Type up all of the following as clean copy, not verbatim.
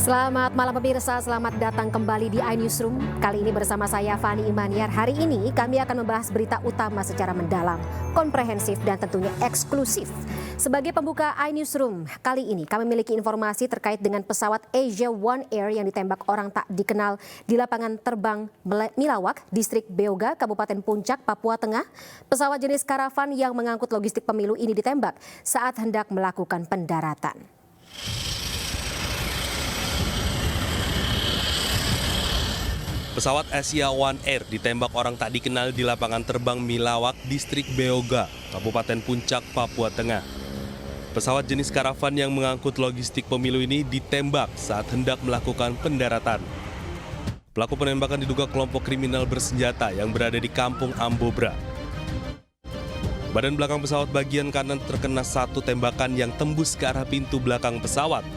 Selamat malam pemirsa, selamat datang kembali di iNewsroom. Kali ini bersama saya Fani Imaniar. Hari ini kami akan membahas berita utama secara mendalam, komprehensif dan tentunya eksklusif. Sebagai pembuka iNewsroom, kali ini kami memiliki informasi terkait dengan pesawat Asia One Air yang ditembak orang tak dikenal di lapangan terbang Milawak, Distrik Beoga, Kabupaten Puncak, Papua Tengah. Pesawat jenis karavan yang mengangkut logistik pemilu ini ditembak saat hendak melakukan pendaratan. Pesawat Asia One Air ditembak orang tak dikenal di lapangan terbang Milawak, Distrik Beoga, Kabupaten Puncak, Papua Tengah. Pesawat jenis karavan yang mengangkut logistik pemilu ini ditembak saat hendak melakukan pendaratan. Pelaku penembakan diduga kelompok kriminal bersenjata yang berada di Kampung Ambobra. Badan belakang pesawat bagian kanan terkena satu tembakan yang tembus ke arah pintu belakang pesawat.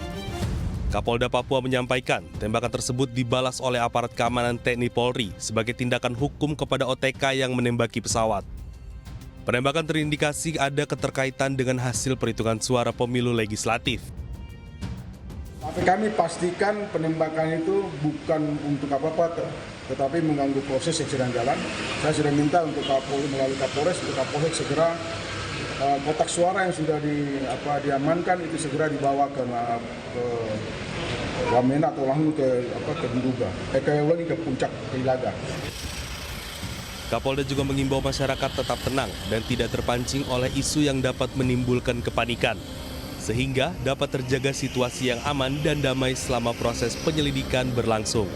Kapolda Papua menyampaikan tembakan tersebut dibalas oleh aparat keamanan TNI Polri sebagai tindakan hukum kepada OTK yang menembaki pesawat. Penembakan terindikasi ada keterkaitan dengan hasil perhitungan suara pemilu legislatif. Tapi kami pastikan penembakan itu bukan untuk apa-apa, tetapi mengganggu proses yang sedang jalan. Saya sudah minta untuk Kapolri melalui Kapolres, untuk Kapolres segera kotak suara yang sudah diamankan itu segera dibawa ke Wamena atau langsung ke Diduga, ke Puncak, ke Ilaga. Kapolda juga mengimbau masyarakat tetap tenang dan tidak terpancing oleh isu yang dapat menimbulkan kepanikan, sehingga dapat terjaga situasi yang aman dan damai selama proses penyelidikan berlangsung.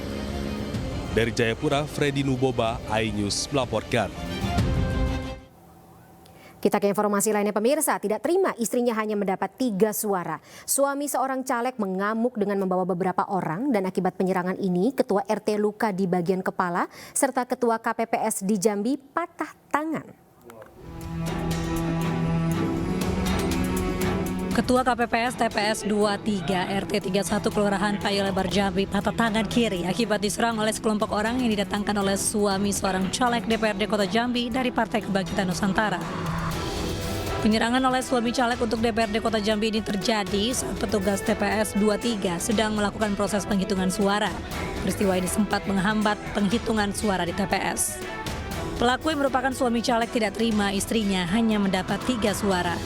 Dari Jayapura, Freddy Nuboba, iNews melaporkan. Kita ke informasi lainnya pemirsa, tidak terima istrinya hanya mendapat 3 suara. Suami seorang caleg mengamuk dengan membawa beberapa orang dan akibat penyerangan ini ketua RT luka di bagian kepala serta ketua KPPS di Jambi patah tangan. Ketua KPPS TPS 23 RT 31 Kelurahan Payo Lebar Jambi patah tangan kiri akibat diserang oleh sekelompok orang yang didatangkan oleh suami seorang caleg DPRD Kota Jambi dari Partai Kebangkitan Nusantara. Penyerangan oleh suami caleg untuk DPRD Kota Jambi ini terjadi saat petugas TPS 23 sedang melakukan proses penghitungan suara. Peristiwa ini sempat menghambat penghitungan suara di TPS. Pelaku yang merupakan suami caleg tidak terima istrinya hanya mendapat 3 suara.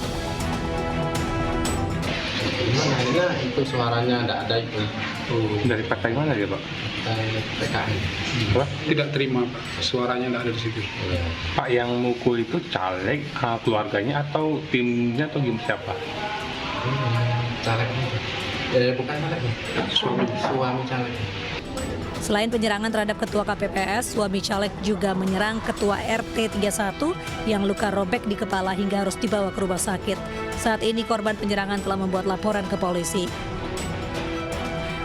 Makanya itu suaranya tidak ada itu. Dari partai mana dia, Pak? Dari PKI. Apa? Tidak terima, Pak. Suaranya tidak ada di situ. Ya. Pak yang mukul itu caleg, keluarganya atau timnya atau gimana siapa? Caleg. Bukan caleg. Suami caleg. Selain penyerangan terhadap ketua KPPS, suami caleg juga menyerang ketua RT 31 yang luka robek di kepala hingga harus dibawa ke rumah sakit. Saat ini korban penyerangan telah membuat laporan ke polisi.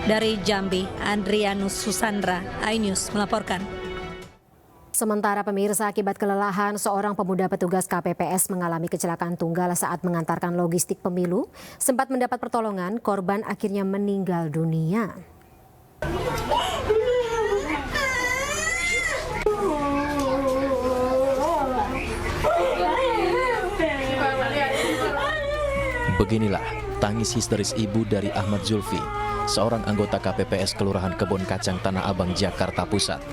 Dari Jambi, Andrianus Susandra, iNews melaporkan. Sementara pemirsa, akibat kelelahan, seorang pemuda petugas KPPS mengalami kecelakaan tunggal saat mengantarkan logistik pemilu. Sempat mendapat pertolongan, korban akhirnya meninggal dunia. Beginilah tangis histeris ibu dari Ahmad Zulfi, seorang anggota KPPS Kelurahan Kebon Kacang Tanah Abang, Jakarta Pusat.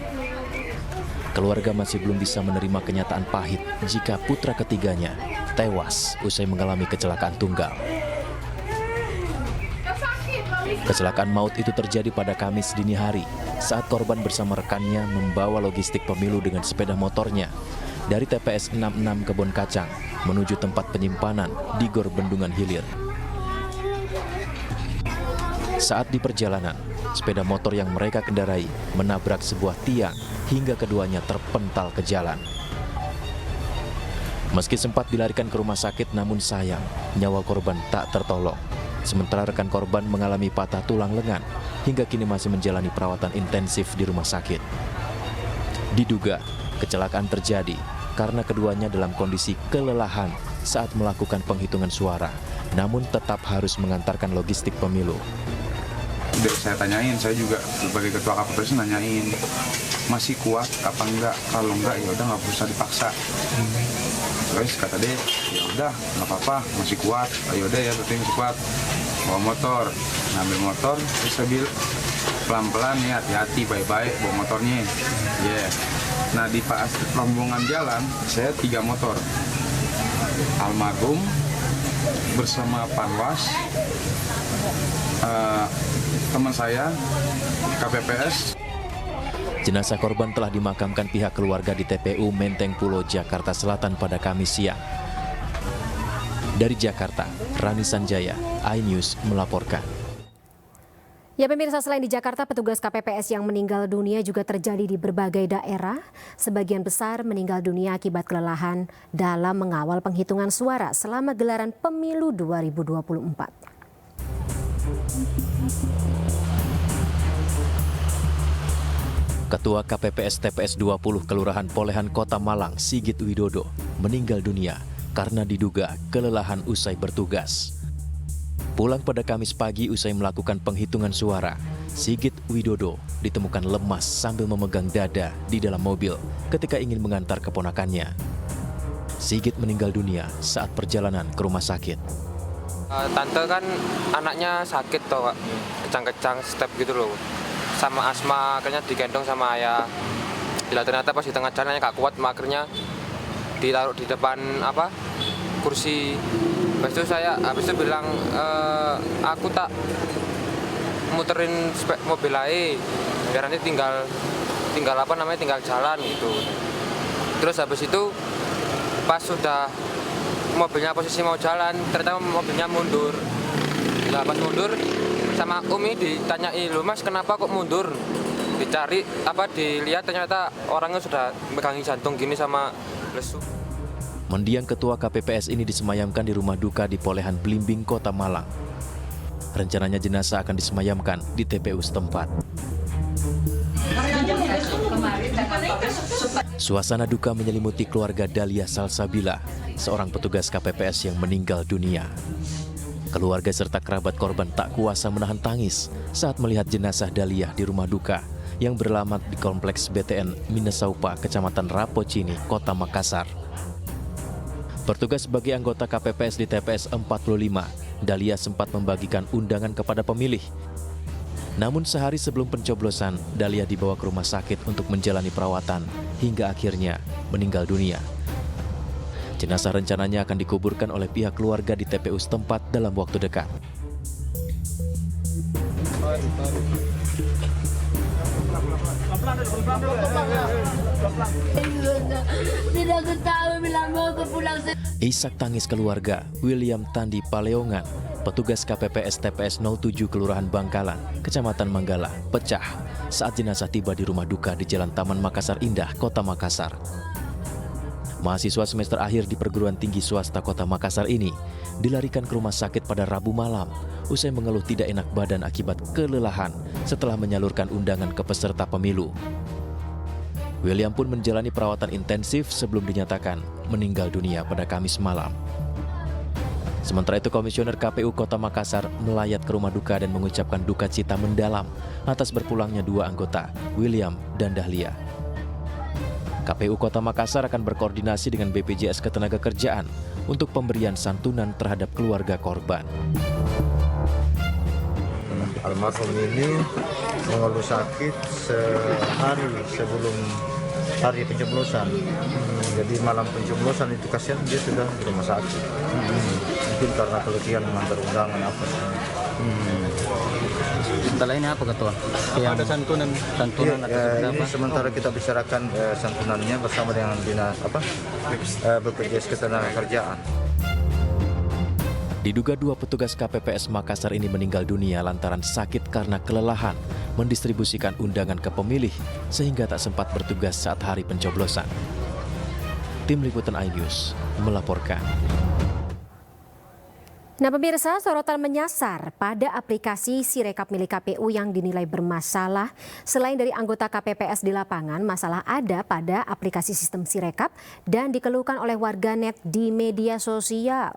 Keluarga masih belum bisa menerima kenyataan pahit jika putra ketiganya tewas usai mengalami kecelakaan tunggal. Kecelakaan maut itu terjadi pada Kamis dini hari saat korban bersama rekannya membawa logistik pemilu dengan sepeda motornya dari TPS 66 Kebon Kacang menuju tempat penyimpanan di Gor Bendungan Hilir. Saat di perjalanan, sepeda motor yang mereka kendarai menabrak sebuah tiang hingga keduanya terpental ke jalan. Meski sempat dilarikan ke rumah sakit, namun sayang nyawa korban tak tertolong. Sementara rekan korban mengalami patah tulang lengan hingga kini masih menjalani perawatan intensif di rumah sakit. Diduga kecelakaan terjadi karena keduanya dalam kondisi kelelahan saat melakukan penghitungan suara, namun tetap harus mengantarkan logistik pemilu. Udah saya tanyain, saya juga sebagai ketua KPPS nanyain, masih kuat apa enggak? Kalau enggak ya udah nggak usah dipaksa. Terus kata dia, ya udah nggak apa-apa, masih kuat. Ayo udah ya, berarti masih kuat. bawa motor, ngambil motor, terus saya bilang pelan-pelan nih, hati-hati, baik-baik bawa motornya. Nah di pas rombongan jalan, saya 3 motor, Almarhum bersama Panwas, teman saya, KPPS. Jenazah korban telah dimakamkan pihak keluarga di TPU Menteng Pulo, Jakarta Selatan pada Kamis siang. Dari Jakarta, Rani Sanjaya, iNews melaporkan. Ya pemirsa, selain di Jakarta, petugas KPPS yang meninggal dunia juga terjadi di berbagai daerah. Sebagian besar meninggal dunia akibat kelelahan dalam mengawal penghitungan suara selama gelaran pemilu 2024. Ketua KPPS TPS 20 Kelurahan Polehan Kota Malang, Sigit Widodo, meninggal dunia karena diduga kelelahan usai bertugas. Pulang pada Kamis pagi usai melakukan penghitungan suara, Sigit Widodo ditemukan lemas sambil memegang dada di dalam mobil ketika ingin mengantar keponakannya. Sigit meninggal dunia saat perjalanan ke rumah sakit. Tante kan anaknya sakit toh, Pak. Kecang-kecang step gitu loh. Sama asma, akhirnya digendong sama ayah. Bila ternyata pas di tengah jalannya gak kuat, akhirnya ditaruh di depan kursi. Habis itu bilang, aku tak muterin mobil aja, biar nanti tinggal jalan gitu. Terus habis itu pas sudah mobilnya posisi mau jalan, ternyata mobilnya mundur. Nah pas mundur sama Umi ditanyai, "Loh Mas, kenapa kok mundur?" Dicari dilihat ternyata orangnya sudah megangi jantung gini sama lesu. Mendiang ketua KPPS ini disemayamkan di rumah duka di Polehan Blimbing, Kota Malang. Rencananya jenazah akan disemayamkan di TPU setempat. Suasana duka menyelimuti keluarga Dahlia Salsabila, seorang petugas KPPS yang meninggal dunia. Keluarga serta kerabat korban tak kuasa menahan tangis saat melihat jenazah Dahlia di rumah duka yang beralamat di Kompleks BTN Minnesaupa, Kecamatan Rapocini, Kota Makassar. Bertugas sebagai anggota KPPS di TPS 45, Dahlia sempat membagikan undangan kepada pemilih. Namun sehari sebelum pencoblosan, Dahlia dibawa ke rumah sakit untuk menjalani perawatan hingga akhirnya meninggal dunia. Jenazah rencananya akan dikuburkan oleh pihak keluarga di TPU setempat dalam waktu dekat. Isak tangis keluarga William Tandi Paleongan, petugas KPPS TPS 07 Kelurahan Bangkalan, Kecamatan Manggala, pecah saat jenazah tiba di rumah duka di Jalan Taman Makassar Indah, Kota Makassar. Mahasiswa semester akhir di perguruan tinggi swasta Kota Makassar ini dilarikan ke rumah sakit pada Rabu malam usai mengeluh tidak enak badan akibat kelelahan setelah menyalurkan undangan ke peserta pemilu. William pun menjalani perawatan intensif sebelum dinyatakan meninggal dunia pada Kamis malam. Sementara itu, Komisioner KPU Kota Makassar melayat ke rumah duka dan mengucapkan duka cita mendalam atas berpulangnya 2 anggota, William dan Dahlia. KPU Kota Makassar akan berkoordinasi dengan BPJS Ketenagakerjaan untuk pemberian santunan terhadap keluarga korban. Almarhum ini mengeluh sakit sehari sebelum hari pencoblosan. Jadi malam pencoblosan itu kasihan dia sudah di rumah sakit. Mungkin karena keletihan mengantar undangan apa. Setelah ini apa Ketua? Ada santunan ya, ini sementara kita bicarakan santunannya bersama dengan dinas BPJS Ketenagakerjaan. Diduga 2 petugas KPPS Makassar ini meninggal dunia lantaran sakit karena kelelahan mendistribusikan undangan ke pemilih sehingga tak sempat bertugas saat hari pencoblosan. Tim Liputan iNews melaporkan. Nah pemirsa, sorotan menyasar pada aplikasi Sirekap milik KPU yang dinilai bermasalah. Selain dari anggota KPPS di lapangan, masalah ada pada aplikasi sistem Sirekap dan dikeluhkan oleh warganet di media sosial.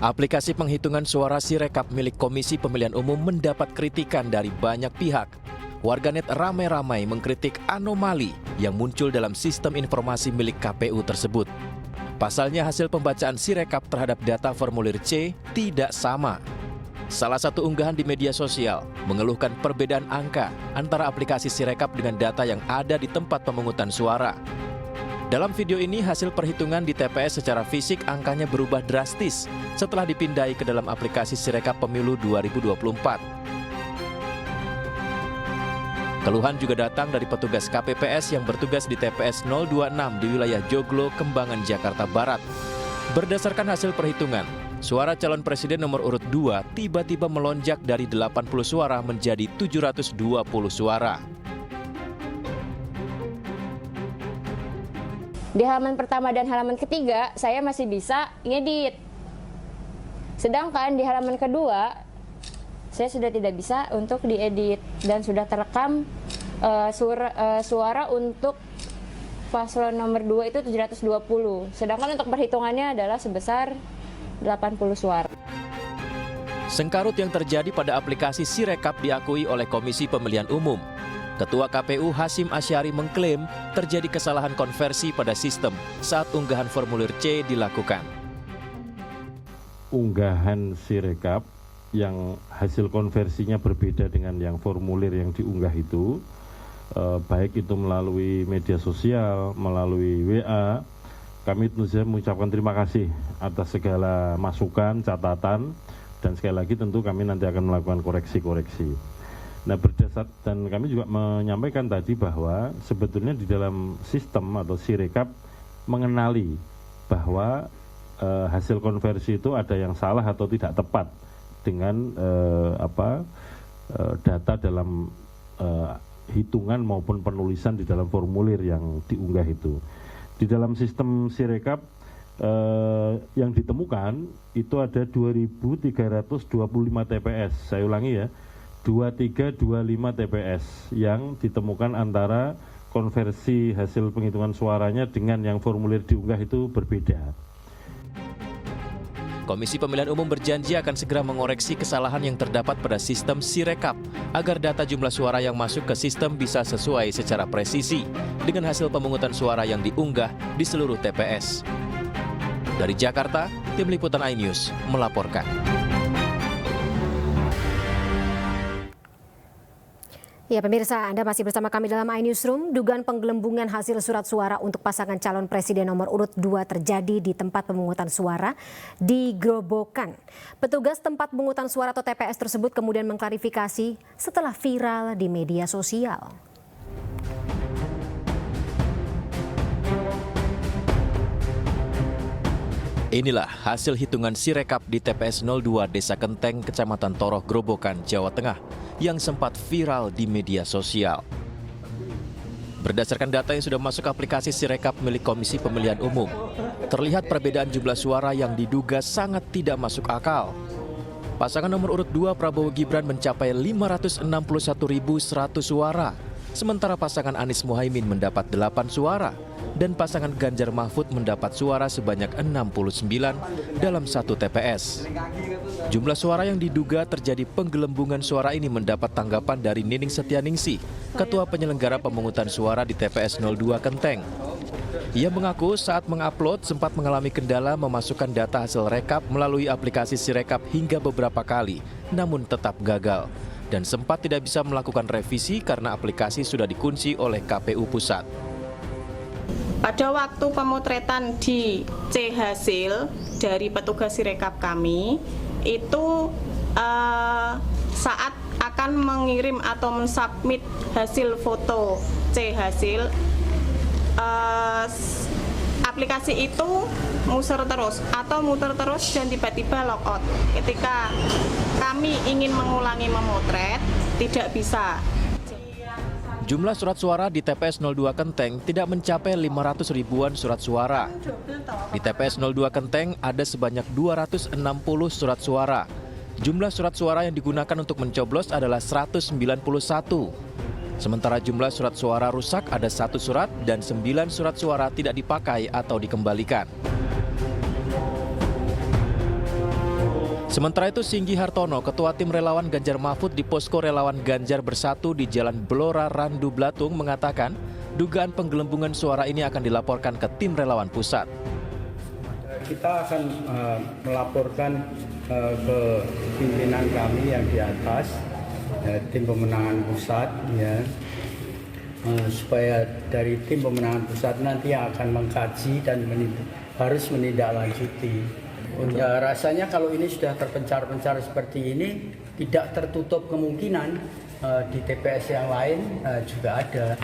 Aplikasi penghitungan suara Sirekap milik Komisi Pemilihan Umum mendapat kritikan dari banyak pihak. Warganet ramai-ramai mengkritik anomali yang muncul dalam sistem informasi milik KPU tersebut. Pasalnya hasil pembacaan Sirekap terhadap data formulir C tidak sama. Salah satu unggahan di media sosial mengeluhkan perbedaan angka antara aplikasi Sirekap dengan data yang ada di tempat pemungutan suara. Dalam video ini hasil perhitungan di TPS secara fisik angkanya berubah drastis setelah dipindai ke dalam aplikasi Sirekap Pemilu 2024. Keluhan juga datang dari petugas KPPS yang bertugas di TPS 026 di wilayah Joglo, Kembangan, Jakarta Barat. Berdasarkan hasil perhitungan, suara calon presiden nomor urut 2 tiba-tiba melonjak dari 80 suara menjadi 720 suara. Di halaman pertama dan halaman ketiga, saya masih bisa ngedit. Sedangkan di halaman kedua, saya sudah tidak bisa untuk diedit dan sudah terekam suara untuk paslon nomor 2 itu 720. Sedangkan untuk perhitungannya adalah sebesar 80 suara. Sengkarut yang terjadi pada aplikasi Sirekap diakui oleh Komisi Pemilihan Umum. Ketua KPU Hasyim Asyari mengklaim terjadi kesalahan konversi pada sistem saat unggahan formulir C dilakukan. Unggahan Sirekap yang hasil konversinya berbeda dengan yang formulir yang diunggah itu, baik itu melalui media sosial, melalui WA, kami tentu saja mengucapkan terima kasih atas segala masukan, catatan, dan sekali lagi tentu kami nanti akan melakukan koreksi-koreksi. Nah, dan kami juga menyampaikan tadi bahwa sebetulnya di dalam sistem atau Sirekap mengenali bahwa hasil konversi itu ada yang salah atau tidak tepat dengan data dalam hitungan maupun penulisan di dalam formulir yang diunggah itu. Di dalam sistem Sirekap yang ditemukan itu ada 2.325 TPS. Saya ulangi ya, 2325 TPS yang ditemukan antara konversi hasil penghitungan suaranya dengan yang formulir diunggah itu berbeda. Komisi Pemilihan Umum berjanji akan segera mengoreksi kesalahan yang terdapat pada sistem Sirekap agar data jumlah suara yang masuk ke sistem bisa sesuai secara presisi dengan hasil pemungutan suara yang diunggah di seluruh TPS. Dari Jakarta, Tim Liputan iNews melaporkan. Ya pemirsa, Anda masih bersama kami dalam iNewsroom. Dugaan penggelembungan hasil surat suara untuk pasangan calon presiden nomor urut 2 terjadi di tempat pemungutan suara di Grobogan. Petugas tempat pemungutan suara atau TPS tersebut kemudian mengklarifikasi setelah viral di media sosial. Inilah hasil hitungan Sirekap di TPS 02 Desa Kenteng, Kecamatan Toroh, Grobogan, Jawa Tengah yang sempat viral di media sosial. Berdasarkan data yang sudah masuk aplikasi Sirekap milik Komisi Pemilihan Umum, terlihat perbedaan jumlah suara yang diduga sangat tidak masuk akal. Pasangan nomor urut 2 Prabowo Gibran mencapai 561.100 suara, sementara pasangan Anies Muhaimin mendapat 8 suara, dan pasangan Ganjar Mahfud mendapat suara sebanyak 69 dalam satu TPS. Jumlah suara yang diduga terjadi penggelembungan suara ini mendapat tanggapan dari Nining Setianingsih, Ketua Penyelenggara Pemungutan Suara di TPS 02 Kenteng. Ia mengaku saat mengupload sempat mengalami kendala memasukkan data hasil rekap melalui aplikasi Sirekap hingga beberapa kali, namun tetap gagal. Dan sempat tidak bisa melakukan revisi karena aplikasi sudah dikunci oleh KPU Pusat. Pada waktu pemotretan di C hasil dari petugas Sirekap kami, itu saat akan mengirim atau mensubmit hasil foto C hasil, aplikasi itu muter terus dan tiba-tiba logout. Ketika kami ingin mengulangi memotret, tidak bisa. Jumlah surat suara di TPS 02 Kenteng tidak mencapai 500 ribuan surat suara. Di TPS 02 Kenteng ada sebanyak 260 surat suara. Jumlah surat suara yang digunakan untuk mencoblos adalah 191. Sementara jumlah surat suara rusak ada 1 surat dan 9 surat suara tidak dipakai atau dikembalikan. Sementara itu Singgi Hartono, Ketua Tim Relawan Ganjar Mahfud di Posko Relawan Ganjar Bersatu di Jalan Blora Randu Blatung mengatakan dugaan penggelembungan suara ini akan dilaporkan ke Tim Relawan Pusat. kita akan melaporkan ke pimpinan kami yang di atas, tim pemenangan pusat, ya, supaya dari tim pemenangan pusat nanti yang akan mengkaji dan harus menindaklanjuti. Ya, rasanya kalau ini sudah terpencar-pencar seperti ini, tidak tertutup kemungkinan di TPS yang lain juga ada.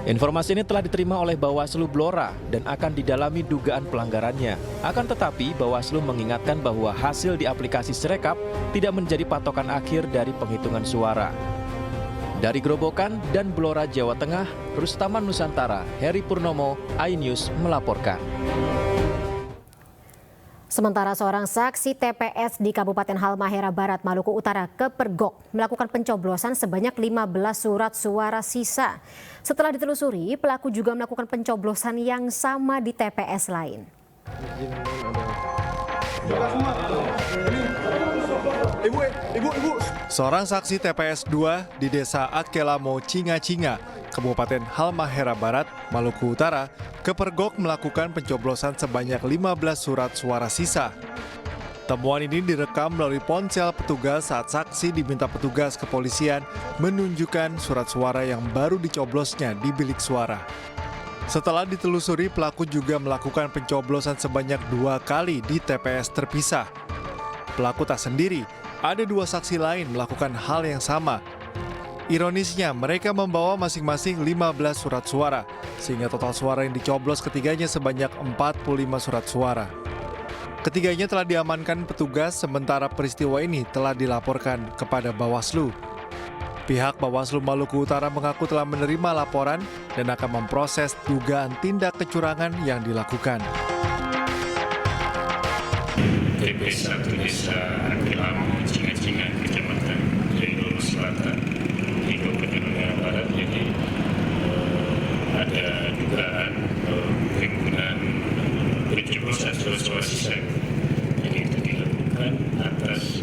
Informasi ini telah diterima oleh Bawaslu Blora dan akan didalami dugaan pelanggarannya. Akan tetapi, Bawaslu mengingatkan bahwa hasil di aplikasi Sirekap tidak menjadi patokan akhir dari penghitungan suara. Dari Grobogan dan Blora, Jawa Tengah, Rustaman Nusantara, Heri Purnomo, iNews melaporkan. Sementara seorang saksi TPS di Kabupaten Halmahera Barat, Maluku Utara, kepergok melakukan pencoblosan sebanyak 15 surat suara sisa. Setelah ditelusuri, pelaku juga melakukan pencoblosan yang sama di TPS lain. Seorang saksi TPS 2 di Desa Atkelamo, Cinga-Cinga, Kabupaten Halmahera Barat, Maluku Utara, kepergok melakukan pencoblosan sebanyak 15 surat suara sisa. Temuan ini direkam melalui ponsel petugas saat saksi diminta petugas kepolisian menunjukkan surat suara yang baru dicoblosnya di bilik suara. Setelah ditelusuri, pelaku juga melakukan pencoblosan sebanyak 2 kali di TPS terpisah. Pelaku tak sendiri, ada 2 saksi lain melakukan hal yang sama. Ironisnya, mereka membawa masing-masing 15 surat suara, sehingga total suara yang dicoblos ketiganya sebanyak 45 surat suara. Ketiganya telah diamankan petugas, sementara peristiwa ini telah dilaporkan kepada Bawaslu. Pihak Bawaslu Maluku Utara mengaku telah menerima laporan dan akan memproses dugaan tindak kecurangan yang dilakukan. TPS 1 Desa Atkelamo, Cinga-Cinga, Kecamatan Jayalolo Selatan, di Kabupaten Halmahera Barat. Jadi ada dugaan penggunaan pencoblosan suara sisa. Jadi itu dilakukan atas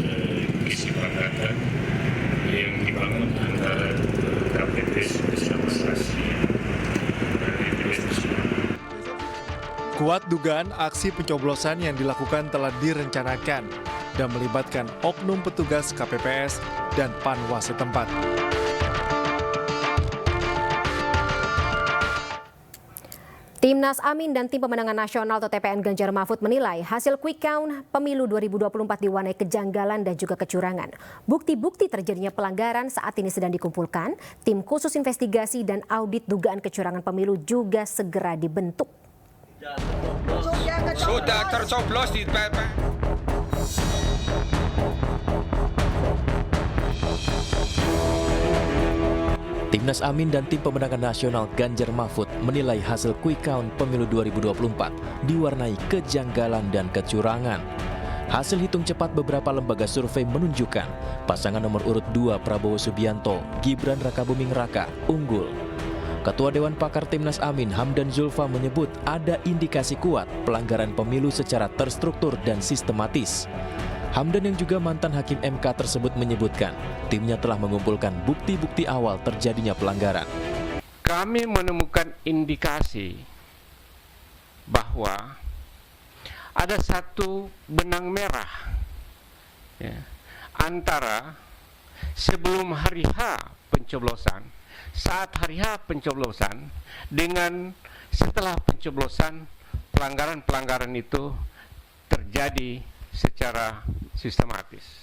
kesepakatan yang dibangun antara KPPS bersama saksi TPS tersebut. Kuat dugaan aksi pencoblosan yang dilakukan telah direncanakan dan melibatkan oknum petugas KPPS dan Panwas setempat. Timnas Amin dan Tim Pemenangan Nasional atau TPN Ganjar Mahfud menilai hasil quick count pemilu 2024 diwarnai kejanggalan dan juga kecurangan. Bukti-bukti terjadinya pelanggaran saat ini sedang dikumpulkan. Tim khusus investigasi dan audit dugaan kecurangan pemilu juga segera dibentuk. Sudah tercoblos di TPS. Timnas Amin dan Tim Pemenangan Nasional Ganjar Mahfud menilai hasil quick count pemilu 2024 diwarnai kejanggalan dan kecurangan. Hasil hitung cepat beberapa lembaga survei menunjukkan pasangan nomor urut 2 Prabowo Subianto, Gibran Rakabuming Raka unggul. Ketua Dewan Pakar Timnas Amin Hamdan Zulfa menyebut ada indikasi kuat pelanggaran pemilu secara terstruktur dan sistematis. Hamdan yang juga mantan Hakim MK tersebut menyebutkan timnya telah mengumpulkan bukti-bukti awal terjadinya pelanggaran. Kami menemukan indikasi bahwa ada satu benang merah antara sebelum hari H pencoblosan, saat hari H pencoblosan, dengan setelah pencoblosan, pelanggaran-pelanggaran itu terjadi secara sistematis.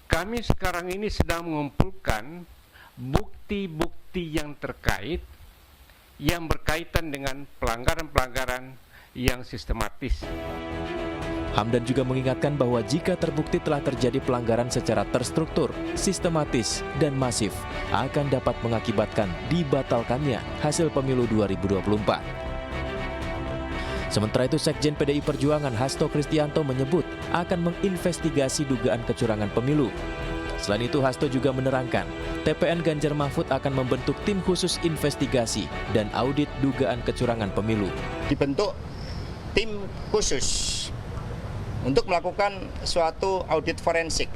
Kami sekarang ini sedang mengumpulkan bukti-bukti yang terkait, yang berkaitan dengan pelanggaran-pelanggaran yang sistematis. Hamdan juga mengingatkan bahwa jika terbukti telah terjadi pelanggaran secara terstruktur, sistematis, dan masif, akan dapat mengakibatkan dibatalkannya hasil pemilu 2024. Sementara itu, Sekjen PDI Perjuangan Hasto Kristianto menyebut akan menginvestigasi dugaan kecurangan pemilu. Selain itu, Hasto juga menerangkan TPN Ganjar Mahfud akan membentuk tim khusus investigasi dan audit dugaan kecurangan pemilu. Dibentuk tim khusus untuk melakukan suatu audit forensik,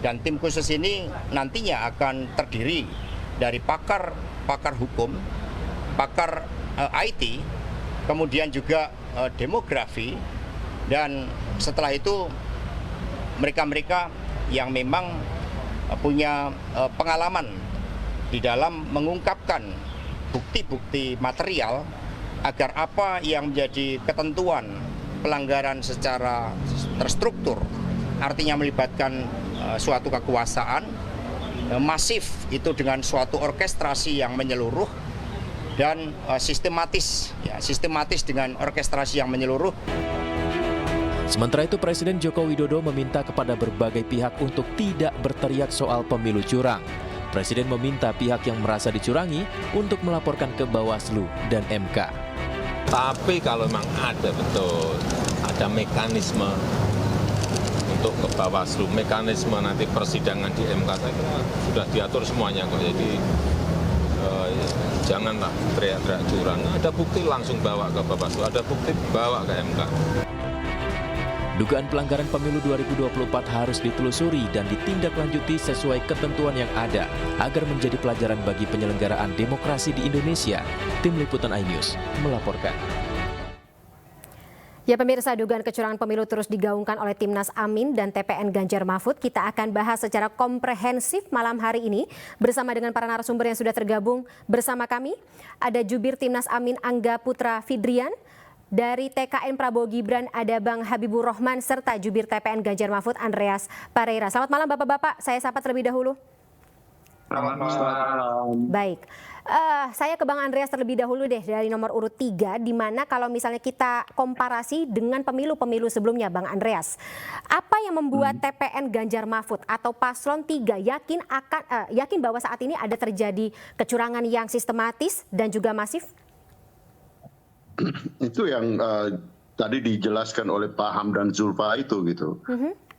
dan tim khusus ini nantinya akan terdiri dari pakar hukum, pakar IT, kemudian juga demografi, dan setelah itu mereka-mereka yang memang punya pengalaman di dalam mengungkapkan bukti-bukti material agar apa yang menjadi ketentuan pelanggaran secara terstruktur, artinya melibatkan suatu kekuasaan masif itu dengan suatu orkestrasi yang menyeluruh dan sistematis dengan orkestrasi yang menyeluruh. Sementara itu Presiden Joko Widodo meminta kepada berbagai pihak untuk tidak berteriak soal pemilu curang. Presiden meminta pihak yang merasa dicurangi untuk melaporkan ke Bawaslu dan MK. Tapi kalau memang ada mekanisme untuk ke Bawaslu, mekanisme nanti persidangan di MK, saya kira sudah diatur semuanya kok. Jadi janganlah teriak-teriak curang. Ada bukti langsung bawa ke Bawaslu, ada bukti bawa ke MK. Dugaan pelanggaran pemilu 2024 harus ditelusuri dan ditindaklanjuti sesuai ketentuan yang ada agar menjadi pelajaran bagi penyelenggaraan demokrasi di Indonesia. Tim Liputan iNews melaporkan. Ya pemirsa, dugaan kecurangan pemilu terus digaungkan oleh Timnas Amin dan TPN Ganjar Mahfud. Kita akan bahas secara komprehensif malam hari ini bersama dengan para narasumber yang sudah tergabung bersama kami. Ada Jubir Timnas Amin Angga Putra Fidrian. Dari TKN Prabowo Gibran ada Bang Habibur Rahman serta Jubir TPN Ganjar Mahfud Andreas Pareira. Selamat malam Bapak-Bapak, saya sapa terlebih dahulu. Selamat malam. Baik, saya ke Bang Andreas terlebih dahulu deh dari nomor urut 3, di mana kalau misalnya kita komparasi dengan pemilu-pemilu sebelumnya Bang Andreas. Apa yang membuat TPN Ganjar Mahfud atau Paslon 3 yakin bahwa saat ini ada terjadi kecurangan yang sistematis dan juga masif? Itu yang tadi dijelaskan oleh Pak Hamdan Zulfa itu gitu.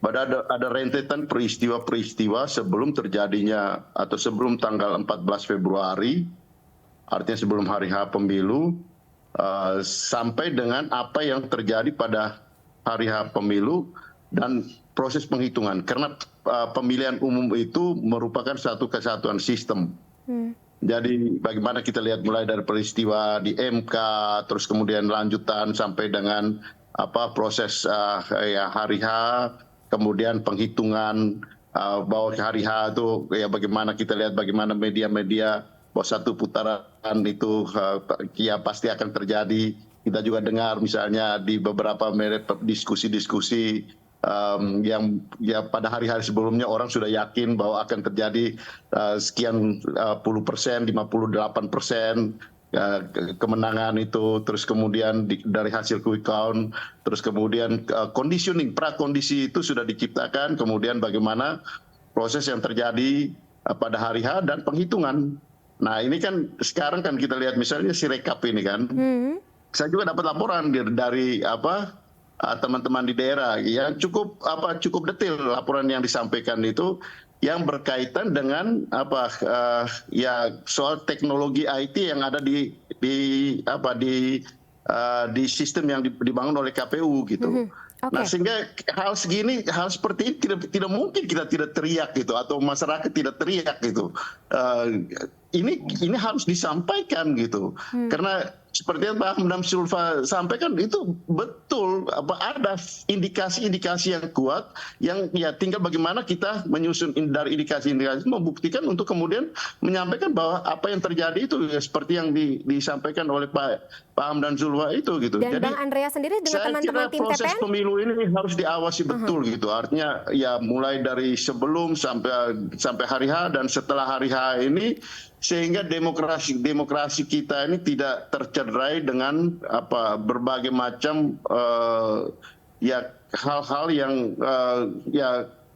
Pada ada rentetan peristiwa-peristiwa sebelum terjadinya atau sebelum tanggal 14 Februari, artinya sebelum hari H pemilu, sampai dengan apa yang terjadi pada hari H pemilu dan proses penghitungan. Karena pemilihan umum itu merupakan satu kesatuan sistem. Jadi bagaimana kita lihat mulai dari peristiwa di MK, terus kemudian lanjutan sampai dengan proses hari H, kemudian penghitungan bahwa hari H itu ya bagaimana kita lihat bagaimana media-media bahwa satu putaran itu ya pasti akan terjadi. Kita juga dengar misalnya di beberapa diskusi-diskusi yang ya pada hari-hari sebelumnya orang sudah yakin bahwa akan terjadi sekian puluh persen, 58% kemenangan itu, terus kemudian dari hasil quick count, terus kemudian conditioning, prakondisi itu sudah diciptakan, kemudian bagaimana proses yang terjadi pada hari H dan penghitungan. Nah ini kan sekarang kan kita lihat misalnya si rekap ini kan, saya juga dapat laporan dari teman-teman di daerah yang cukup detail laporan yang disampaikan itu yang berkaitan dengan soal teknologi IT yang ada di sistem yang dibangun oleh KPU gitu. Nah sehingga hal seperti ini tidak mungkin kita tidak teriak gitu atau masyarakat tidak teriak gitu. Ini harus disampaikan gitu. Karena seperti yang Pak Hamdan Zulfa sampaikan itu betul ada indikasi-indikasi yang kuat yang ya tinggal bagaimana kita menyusun dari indikasi-indikasi membuktikan untuk kemudian menyampaikan bahwa apa yang terjadi itu ya seperti yang disampaikan oleh Pak Hamdan Zulfa itu gitu. Dan jadi Bang Andreas sendiri dengan teman-teman tim TPN? Proses pemilu ini harus diawasi betul gitu. Artinya ya mulai dari sebelum sampai hari H dan setelah hari H ini sehingga demokrasi kita ini tidak tercederai dengan berbagai macam hal-hal yang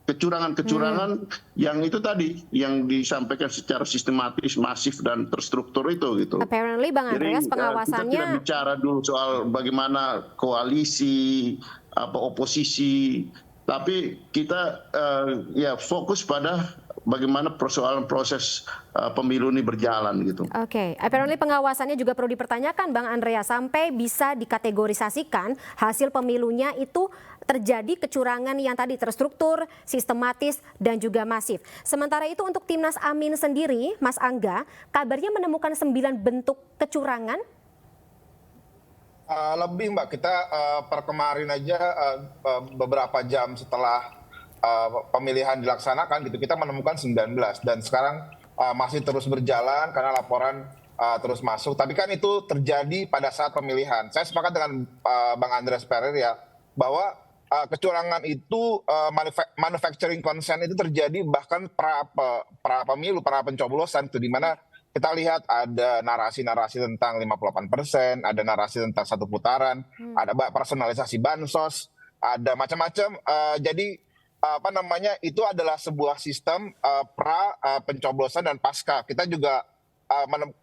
kecurangan yang itu tadi yang disampaikan secara sistematis, masif dan terstruktur itu gitu. Apparently Bang Andreas pengawasannya kita tidak bicara dulu soal bagaimana koalisi oposisi, tapi kita fokus pada bagaimana persoalan proses pemilu ini berjalan gitu. Oke, apparently pengawasannya juga perlu dipertanyakan Bang Andreas sampai bisa dikategorisasikan hasil pemilunya itu terjadi kecurangan yang tadi terstruktur, sistematis dan juga masif. Sementara itu untuk Timnas Amin sendiri, Mas Angga, kabarnya menemukan 9 bentuk kecurangan. Lebih Mbak, kita per kemarin aja beberapa jam setelah pemilihan dilaksanakan gitu, kita menemukan 19 dan sekarang masih terus berjalan karena laporan terus masuk. Tapi kan itu terjadi pada saat pemilihan. Saya sepakat dengan Bang Andreas Pereira bahwa kecurangan itu manufacturing consent itu terjadi bahkan pra pemilu, pra pencoblosan itu, di mana kita lihat ada narasi-narasi tentang 58%, ada narasi tentang satu putaran, ada personalisasi bansos, ada macam-macam. Jadi itu adalah sebuah sistem pra pencoblosan dan pasca. Kita juga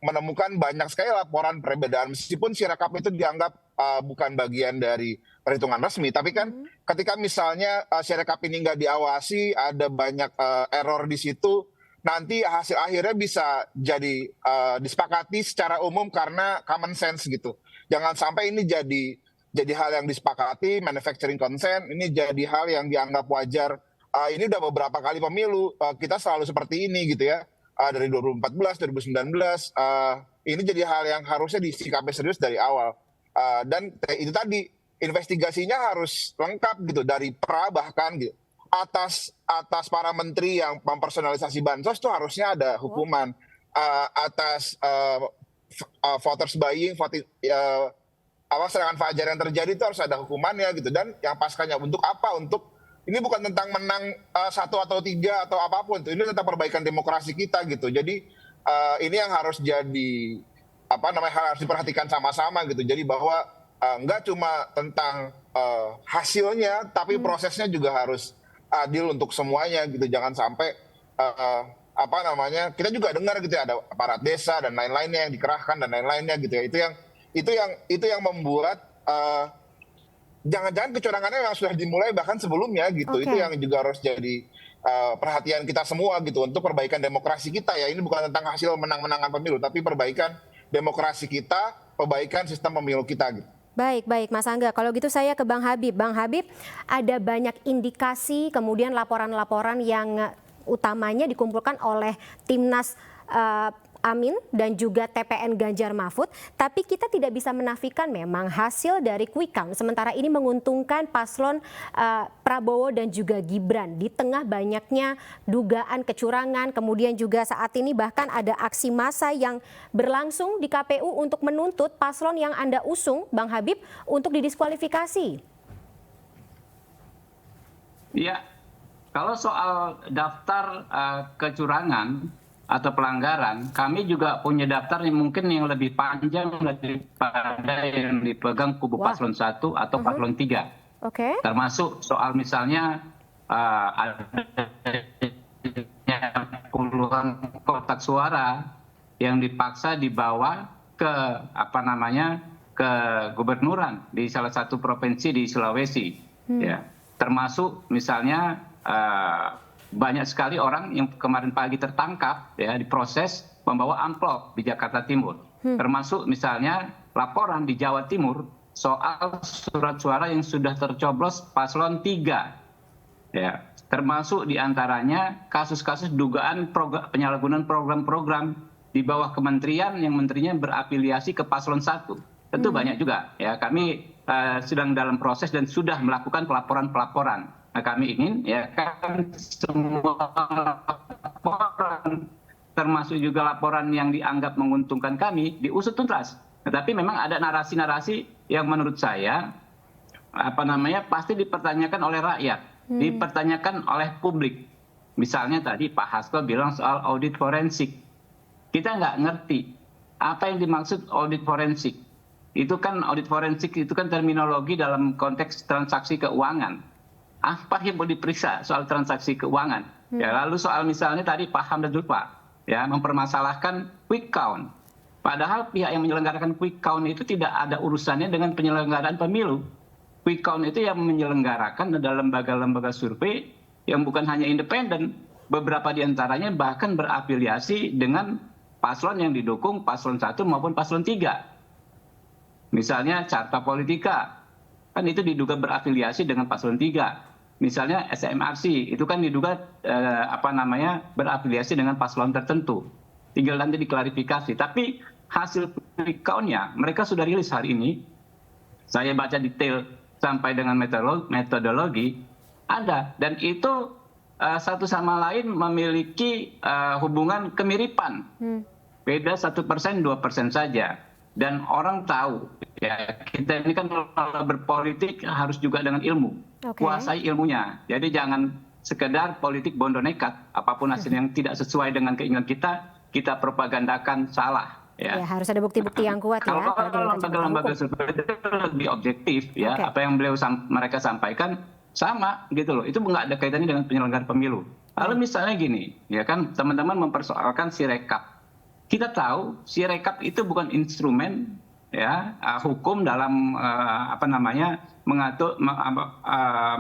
menemukan banyak sekali laporan perbedaan, meskipun Sirekap itu dianggap bukan bagian dari perhitungan resmi. Tapi kan ketika misalnya Sirekap ini nggak diawasi, ada banyak error di situ, nanti hasil akhirnya bisa jadi disepakati secara umum karena common sense gitu. Jangan sampai ini jadi hal yang disepakati, manufacturing consent, ini jadi hal yang dianggap wajar. Ini udah beberapa kali pemilu, kita selalu seperti ini gitu ya. Dari 2014, 2019, ini jadi hal yang harusnya disikapi serius dari awal. Dan itu tadi, investigasinya harus lengkap gitu, dari pra bahkan gitu. Atas para menteri yang mempersonalisasi bansos itu harusnya ada hukuman. Atas voters buying, serangan fajar yang terjadi itu harus ada hukumannya gitu. Dan yang paskanya untuk apa? Ini bukan tentang menang 1 atau 3 atau apapun. Ini tentang perbaikan demokrasi kita gitu. Jadi ini yang harus jadi harus diperhatikan sama-sama gitu. Jadi bahwa nggak cuma tentang hasilnya, tapi prosesnya juga harus adil untuk semuanya gitu. Jangan sampai kita juga dengar gitu ya, ada aparat desa dan lain-lainnya yang dikerahkan dan lain-lainnya gitu ya. Itu yang membuat jangan-jangan kecurangannya yang sudah dimulai bahkan sebelumnya gitu. Itu yang juga harus jadi perhatian kita semua gitu untuk perbaikan demokrasi kita ya. Ini bukan tentang hasil menang-menangan pemilu, tapi perbaikan demokrasi kita, perbaikan sistem pemilu kita gitu. Baik, Mas Angga. Kalau gitu saya ke Bang Habib. Bang Habib, ada banyak indikasi kemudian laporan-laporan yang utamanya dikumpulkan oleh Timnas Amin dan juga TPN Ganjar Mahfud, tapi kita tidak bisa menafikan memang hasil dari quick count sementara ini menguntungkan paslon Prabowo dan juga Gibran di tengah banyaknya dugaan kecurangan. Kemudian juga saat ini bahkan ada aksi massa yang berlangsung di KPU untuk menuntut paslon yang Anda usung, Bang Habib, untuk didiskualifikasi. Iya, kalau soal daftar kecurangan atau pelanggaran, kami juga punya daftar yang mungkin yang lebih panjang daripada yang dipegang kubu paslon 1 atau paslon 3. Termasuk soal misalnya ada puluhan kotak suara yang dipaksa dibawa ke ke gubernuran di salah satu provinsi di Sulawesi. Ya, termasuk misalnya banyak sekali orang yang kemarin pagi tertangkap ya diproses membawa amplop di Jakarta Timur. Termasuk misalnya laporan di Jawa Timur soal surat suara yang sudah tercoblos paslon 3. Ya, termasuk diantaranya kasus-kasus dugaan penyalahgunaan program-program di bawah kementerian yang menterinya berafiliasi ke paslon 1. Tentu banyak juga ya. Kami sedang dalam proses dan sudah melakukan pelaporan-pelaporan. Nah, kami ingin ya kan semua laporan termasuk juga laporan yang dianggap menguntungkan kami diusut tuntas. Tetapi memang ada narasi-narasi yang menurut saya pasti dipertanyakan oleh rakyat, dipertanyakan oleh publik. Misalnya tadi Pak Hasto bilang soal audit forensik. Kita nggak ngerti apa yang dimaksud audit forensik. Itu kan audit forensik itu kan terminologi dalam konteks transaksi keuangan. Apa yang mau diperiksa soal transaksi keuangan? Ya, lalu soal misalnya tadi Pak Hamdan Zulfa ya mempermasalahkan quick count. Padahal pihak yang menyelenggarakan quick count itu tidak ada urusannya dengan penyelenggaraan pemilu. Quick count itu yang menyelenggarakan adalah lembaga-lembaga survei yang bukan hanya independen, beberapa diantaranya bahkan berafiliasi dengan paslon yang didukung paslon 1 maupun paslon 3. Misalnya Carta Politika, kan itu diduga berafiliasi dengan paslon 3. Misalnya SMRC, itu kan diduga berafiliasi dengan paslon tertentu. Tinggal nanti diklarifikasi. Tapi hasil quick count-nya mereka sudah rilis hari ini. saya baca detail sampai dengan metodologi ada, dan itu satu sama lain memiliki hubungan kemiripan. Beda 1%, 2% saja. Dan orang tahu, ya kita ini kan kalau berpolitik harus juga dengan ilmu, kuasai ilmunya. Jadi jangan sekedar politik bondo nekat, apapun hasil yang tidak sesuai dengan keinginan kita propagandakan salah. Ya, harus ada bukti-bukti yang kuat ya. Kalau lembaga survei itu lebih objektif, ya apa yang mereka sampaikan sama gitu loh. Itu nggak ada kaitannya dengan penyelenggara pemilu. Lalu misalnya gini, ya kan teman-teman mempersoalkan Sirekap. Kita tahu Sirekap itu bukan instrumen ya hukum dalam mengatur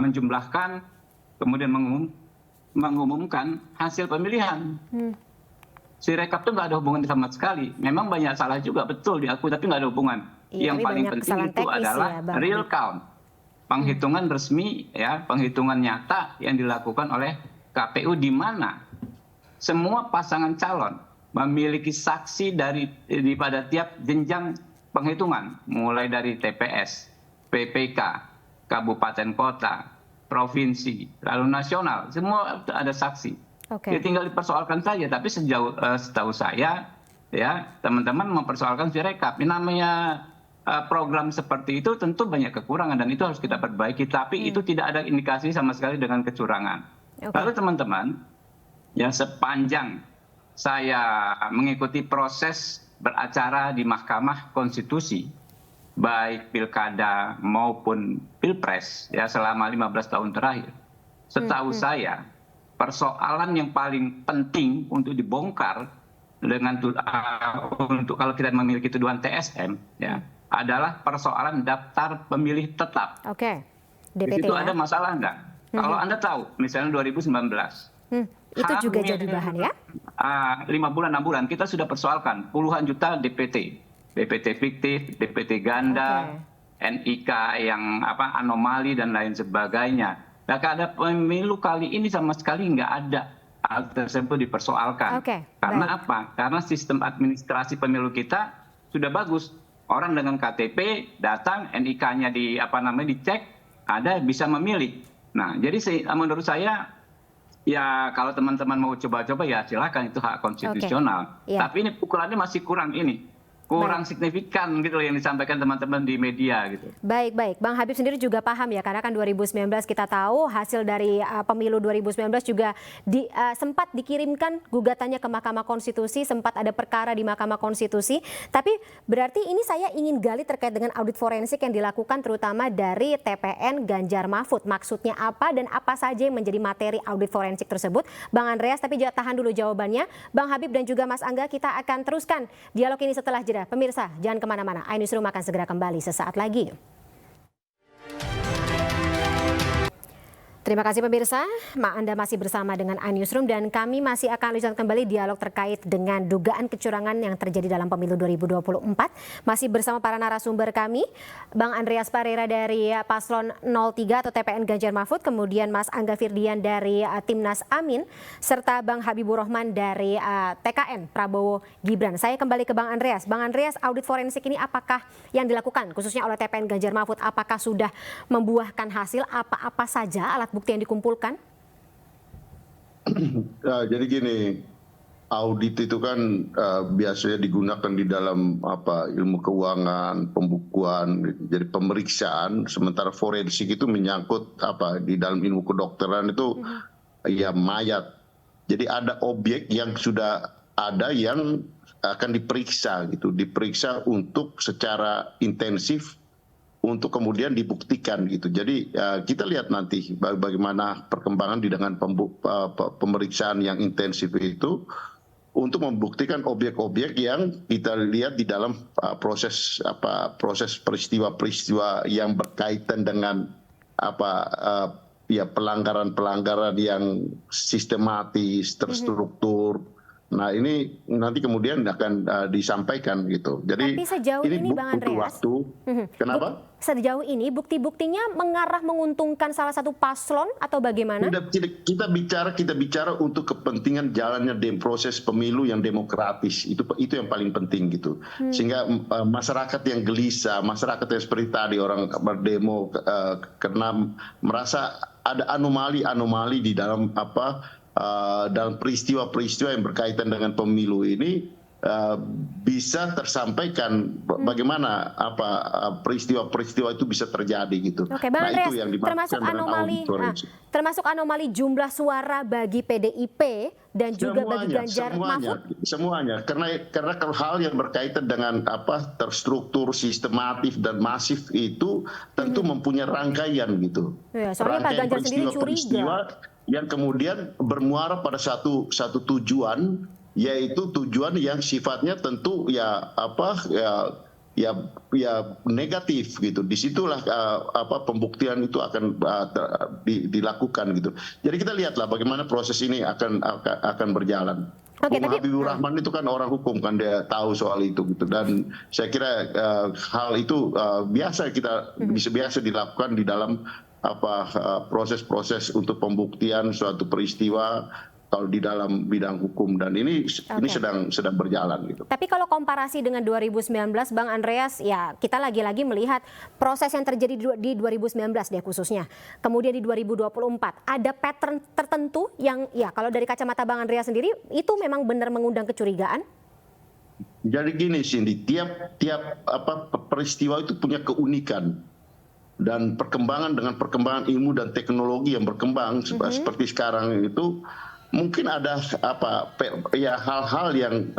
menjumlahkan kemudian mengumumkan hasil pemilihan. Sirekap itu nggak ada hubungan sama sekali. Memang banyak salah juga, betul diakui, tapi nggak ada hubungan. Yang paling penting itu adalah real count, penghitungan resmi ya, penghitungan nyata yang dilakukan oleh KPU, di mana semua pasangan calon memiliki saksi pada tiap jenjang penghitungan, mulai dari TPS, PPK, kabupaten kota, provinsi, lalu nasional, semua ada saksi. Ya tinggal dipersoalkan saja. Tapi setahu saya, ya teman-teman mempersoalkan Sirekap. Ini namanya program seperti itu tentu banyak kekurangan dan itu harus kita perbaiki. Tapi itu tidak ada indikasi sama sekali dengan kecurangan. Lalu teman-teman, ya sepanjang saya mengikuti proses beracara di Mahkamah Konstitusi, baik pilkada maupun pilpres ya selama 15 tahun terakhir, setahu saya persoalan yang paling penting untuk dibongkar dengan untuk kalau kita memiliki tuduhan TSM ya adalah persoalan daftar pemilih tetap. DPT itu ya? Ada masalah enggak? Kalau Anda tahu misalnya 2019 itu juga jadi bahan ya? 5 bulan, 6 bulan kita sudah persoalkan puluhan juta DPT fiktif, DPT ganda, NIK yang anomali dan lain sebagainya. Nah, ada pemilu kali ini sama sekali nggak ada hal tersebut dipersoalkan. Karena apa? Karena sistem administrasi pemilu kita sudah bagus. Orang dengan KTP datang, NIK-nya dicek, ada bisa memilih. Nah, jadi menurut saya ya kalau teman-teman mau coba-coba ya silakan, itu hak konstitusional. Tapi ini pukulannya masih kurang signifikan gitu yang disampaikan teman-teman di media gitu. Baik. Bang Habib sendiri juga paham ya, karena kan 2019 kita tahu hasil dari pemilu 2019 juga sempat dikirimkan gugatannya ke Mahkamah Konstitusi, sempat ada perkara di Mahkamah Konstitusi. Tapi berarti ini saya ingin gali terkait dengan audit forensik yang dilakukan terutama dari TPN Ganjar Mahfud. Maksudnya apa dan apa saja yang menjadi materi audit forensik tersebut? Bang Andreas, tapi tahan dulu jawabannya. Bang Habib dan juga Mas Angga, kita akan teruskan dialog ini setelah jeda. Pemirsa, jangan kemana-mana. iNewsroom akan segera kembali sesaat lagi. Terima kasih pemirsa, Anda masih bersama dengan iNewsroom dan kami masih akan lanjutkan kembali dialog terkait dengan dugaan kecurangan yang terjadi dalam pemilu 2024. Masih bersama para narasumber kami, Bang Andreas Pareira dari Paslon 03 atau TPN Ganjar Mahfud, kemudian Mas Angga Firdian dari Timnas Amin, serta Bang Habibur Rahman dari TKN Prabowo Gibran. Saya kembali ke Bang Andreas. Bang Andreas, audit forensik ini apakah yang dilakukan khususnya oleh TPN Ganjar Mahfud, apakah sudah membuahkan hasil, apa-apa saja alat bukti yang dikumpulkan? Jadi gini, audit itu kan biasanya digunakan di dalam ilmu keuangan, pembukuan, jadi pemeriksaan. Sementara forensik itu menyangkut di dalam ilmu kedokteran itu ya mayat. Jadi ada objek yang sudah ada yang akan diperiksa gitu, diperiksa untuk secara intensif untuk kemudian dibuktikan gitu. Jadi kita lihat nanti bagaimana perkembangan dengan pemeriksaan yang intensif itu untuk membuktikan objek-objek yang kita lihat di dalam proses peristiwa-peristiwa yang berkaitan dengan pelanggaran-pelanggaran yang sistematis, terstruktur, Nah ini nanti kemudian akan disampaikan gitu. Jadi Tapi sejauh ini Bang butuh Andreas, waktu. Kenapa? Sejauh ini bukti-buktinya mengarah menguntungkan salah satu paslon atau bagaimana? Kita bicara untuk kepentingan jalannya proses pemilu yang demokratis, itu yang paling penting gitu. Sehingga masyarakat yang gelisah, masyarakat yang seperti tadi orang berdemo karena merasa ada anomali di dalam dalam peristiwa-peristiwa yang berkaitan dengan pemilu ini bisa tersampaikan bagaimana peristiwa-peristiwa itu bisa terjadi gitu. Oke, Bang Andreas, itu yang termasuk anomali jumlah suara bagi PDIP dan juga bagi Ganjar Mahfud. Semuanya, karena kalau hal yang berkaitan dengan terstruktur, sistematif dan masif itu tentu mempunyai rangkaian gitu. Ya, soalnya Pak Ganjar sendiri curiga. Yang kemudian bermuara pada satu tujuan, yaitu tujuan yang sifatnya tentu negatif gitu. Disitulah pembuktian itu akan dilakukan gitu. Jadi kita lihatlah bagaimana proses ini akan berjalan. Bung Habibur Rahman itu kan orang hukum kan, dia tahu soal itu gitu. Dan saya kira hal itu biasa biasa dilakukan di dalam proses-proses untuk pembuktian suatu peristiwa kalau di dalam bidang hukum, dan ini sedang berjalan gitu. Tapi kalau komparasi dengan 2019, Bang Andreas, ya kita lagi-lagi melihat proses yang terjadi di 2019 deh khususnya. Kemudian di 2024 ada pattern tertentu yang ya kalau dari kacamata Bang Andreas sendiri itu memang benar mengundang kecurigaan? Jadi gini Cindy, tiap peristiwa itu punya keunikan. Dan perkembangan ilmu dan teknologi yang berkembang seperti sekarang itu mungkin ada hal-hal yang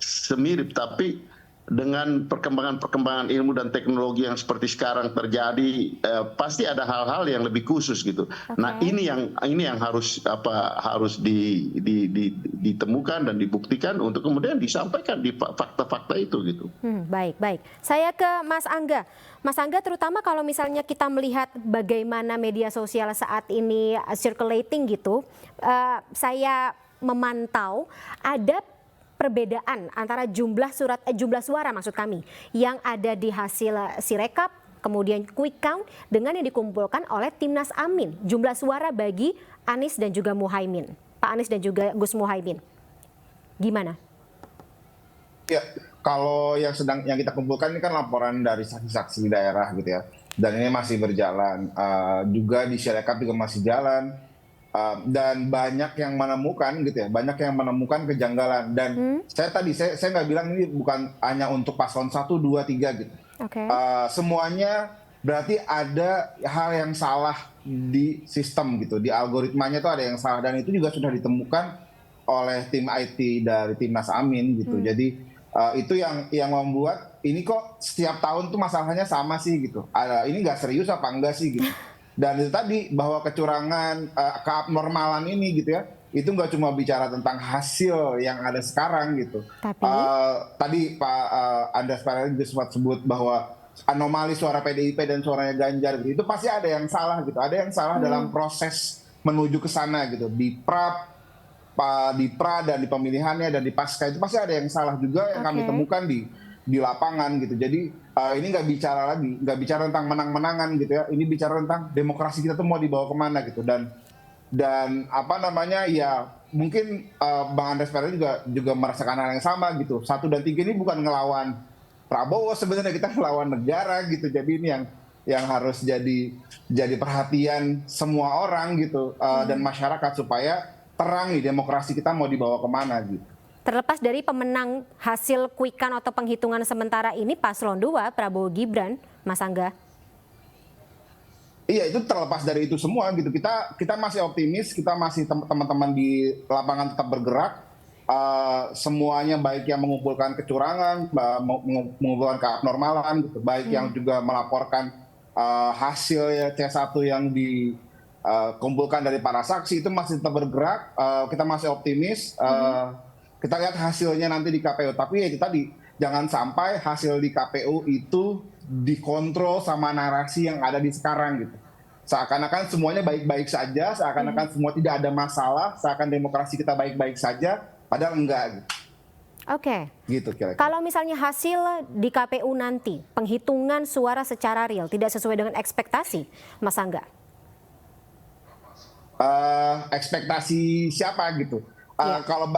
semirip, tapi dengan perkembangan ilmu dan teknologi yang seperti sekarang terjadi pasti ada hal-hal yang lebih khusus gitu. Nah ini yang harus ditemukan dan dibuktikan untuk kemudian disampaikan di fakta-fakta itu gitu. Baik. Saya ke Mas Angga. Mas Angga, terutama kalau misalnya kita melihat bagaimana media sosial saat ini circulating gitu, saya memantau ada perbedaan antara jumlah suara maksud kami yang ada di hasil Sirekap, kemudian quick count dengan yang dikumpulkan oleh Timnas Amin, jumlah suara bagi Anies dan juga Muhaimin, Pak Anies dan juga Gus Muhaimin. Gimana? Ya, kalau yang kita kumpulkan ini kan laporan dari saksi-saksi daerah gitu ya, dan ini masih berjalan. Juga di Sirekap juga masih jalan. Dan banyak yang menemukan gitu ya, banyak yang menemukan kejanggalan. Dan saya nggak bilang ini bukan hanya untuk paslon 1, 2, 3 gitu. Semuanya berarti ada hal yang salah di sistem gitu, di algoritmanya itu ada yang salah, dan itu juga sudah ditemukan oleh tim IT dari Timnas Amin gitu. Jadi itu yang membuat ini kok setiap tahun tuh masalahnya sama sih gitu. Ini nggak serius apa enggak sih gitu. Dan itu tadi bahwa kecurangan, keabnormalan ini gitu ya, itu nggak cuma bicara tentang hasil yang ada sekarang gitu. Tadi Pak Andreas Parelli juga sempat sebut bahwa anomali suara PDIP dan suaranya Ganjar gitu, itu pasti ada yang salah gitu. Ada yang salah dalam proses menuju ke sana gitu. Di pra dan di pemilihannya dan di pasca itu pasti ada yang salah juga yang kami temukan di lapangan gitu. Jadi ini nggak bicara tentang menang-menangan gitu ya. Ini bicara tentang demokrasi kita tuh mau dibawa kemana gitu. Dan ya mungkin Bang Andreas Parelli juga merasakan hal yang sama gitu. 1 dan 3 ini bukan ngelawan Prabowo, sebenarnya kita ngelawan negara gitu. Jadi ini yang harus jadi perhatian semua orang gitu dan masyarakat supaya terang nih demokrasi kita mau dibawa kemana gitu. Terlepas dari pemenang hasil quick count atau penghitungan sementara ini paslon 2 Prabowo Gibran, Mas Angga. Iya, itu terlepas dari itu semua gitu. Kita masih optimis, kita masih teman-teman di lapangan tetap bergerak. Semuanya baik yang mengumpulkan kecurangan, mengumpulkan keabnormalan gitu, baik yang juga melaporkan hasil C1 yang dikumpulkan dari para saksi, itu masih tetap bergerak. Kita masih optimis. Kita lihat hasilnya nanti di KPU. Tapi ya itu tadi, jangan sampai hasil di KPU itu dikontrol sama narasi yang ada di sekarang gitu. Seakan-akan semuanya baik-baik saja, seakan-akan semua tidak ada masalah, seakan demokrasi kita baik-baik saja. Padahal enggak. Oke. Gitu kira-kira. Kalau misalnya hasil di KPU nanti, penghitungan suara secara real tidak sesuai dengan ekspektasi, Mas Angga? Ekspektasi siapa gitu? Kalau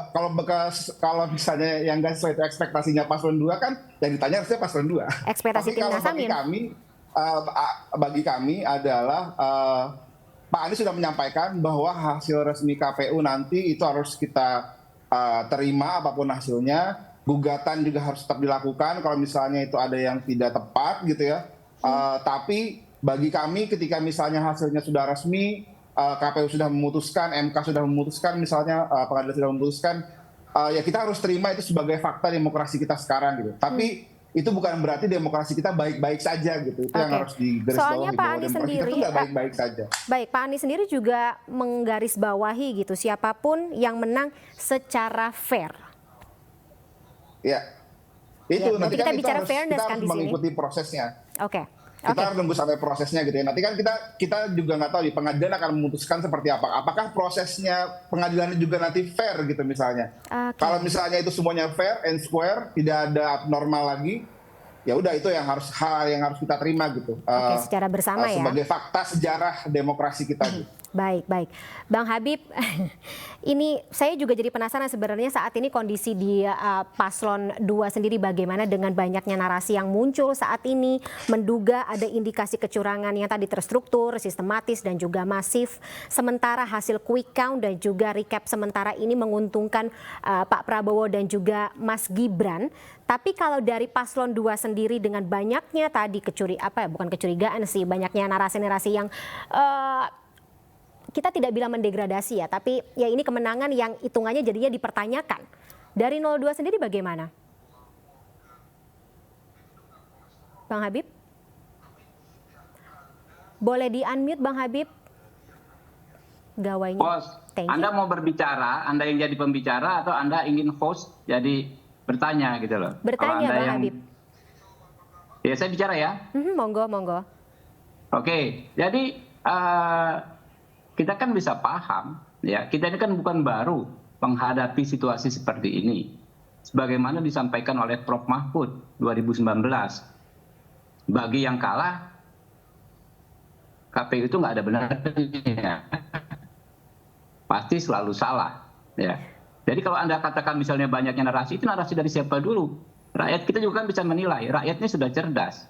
misalnya yang nggak sesuai ekspektasinya paslon 2 kan yang ditanya harusnya paslon 2. Ekspektasi Tapi kalau bagi kami adalah Pak Anies sudah menyampaikan bahwa hasil resmi KPU nanti itu harus kita terima apapun hasilnya. Gugatan juga harus tetap dilakukan kalau misalnya itu ada yang tidak tepat gitu ya. Tapi bagi kami ketika misalnya hasilnya sudah resmi, KPU sudah memutuskan, MK sudah memutuskan, misalnya pengadilan sudah memutuskan, ya kita harus terima itu sebagai fakta demokrasi kita sekarang gitu. Tapi itu bukan berarti demokrasi kita baik-baik saja gitu. Itu yang harus digarisbawahi. Soalnya Pak bahwa Anies demokrasi sendiri, kita tuh nggak baik-baik saja. Baik, Pak Anies sendiri juga menggarisbawahi gitu, siapapun yang menang secara fair. Ya, itu Ya, nanti kita kan bicara kita fairness harus kan di sini. mengikuti prosesnya. Oke. Kita harus nunggu sampai prosesnya gitu ya. Nanti kan kita juga nggak tahu di pengadilan akan memutuskan seperti apa. Apakah prosesnya pengadilan juga nanti fair gitu misalnya. Kalau misalnya itu semuanya fair and square, tidak ada abnormal lagi, ya udah itu yang harus kita terima gitu. Oke, secara bersama ya. Sebagai fakta sejarah demokrasi kita gitu. Baik, baik. Bang Habib, ini saya juga jadi penasaran sebenarnya saat ini kondisi di paslon 2 sendiri bagaimana dengan banyaknya narasi yang muncul saat ini menduga ada indikasi kecurangan yang tadi terstruktur, sistematis dan juga masif. Sementara hasil quick count dan juga recap sementara ini menguntungkan Pak Prabowo dan juga Mas Gibran. Tapi kalau dari paslon 2 sendiri dengan banyaknya tadi bukan kecurigaan sih, banyaknya narasi-narasi yang kita tidak bilang mendegradasi ya, tapi ya ini kemenangan yang hitungannya jadinya dipertanyakan. Dari 02 sendiri bagaimana? Bang Habib? Boleh di-unmute Bang Habib? Gawainya. Bos, Anda mau berbicara, Anda yang jadi pembicara atau Anda ingin host jadi bertanya gitu loh? Bertanya Bang Habib. Ya saya bicara ya. Monggo, monggo. Oke, jadi kita kan bisa paham, ya kita ini kan bukan baru menghadapi situasi seperti ini. Sebagaimana disampaikan oleh Prof. Mahfud 2019, bagi yang kalah, KPU itu nggak ada benarnya, pasti selalu salah. Ya. Jadi kalau Anda katakan misalnya banyaknya narasi, itu narasi dari siapa dulu? Rakyat kita juga kan bisa menilai, rakyatnya sudah cerdas.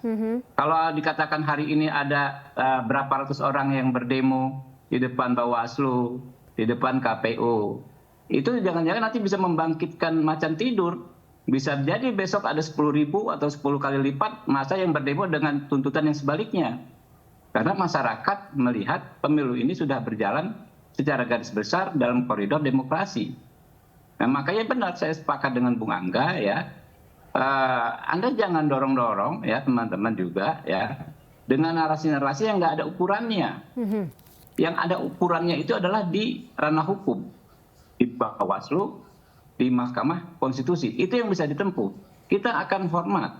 Kalau dikatakan hari ini ada berapa ratus orang yang berdemo di depan Bawaslu, di depan KPU, itu jangan-jangan nanti bisa membangkitkan macan tidur. Bisa jadi besok ada 10.000 atau 10 kali lipat massa yang berdemo dengan tuntutan yang sebaliknya. Karena masyarakat melihat pemilu ini sudah berjalan secara garis besar dalam koridor demokrasi. Nah, makanya benar saya sepakat dengan Bung Angga ya. Anda jangan dorong-dorong ya teman-teman juga ya dengan narasi-narasi yang nggak ada ukurannya. Yang ada ukurannya itu adalah di ranah hukum, di Bawaslu, di Mahkamah Konstitusi. Itu yang bisa ditempuh. Kita akan hormat,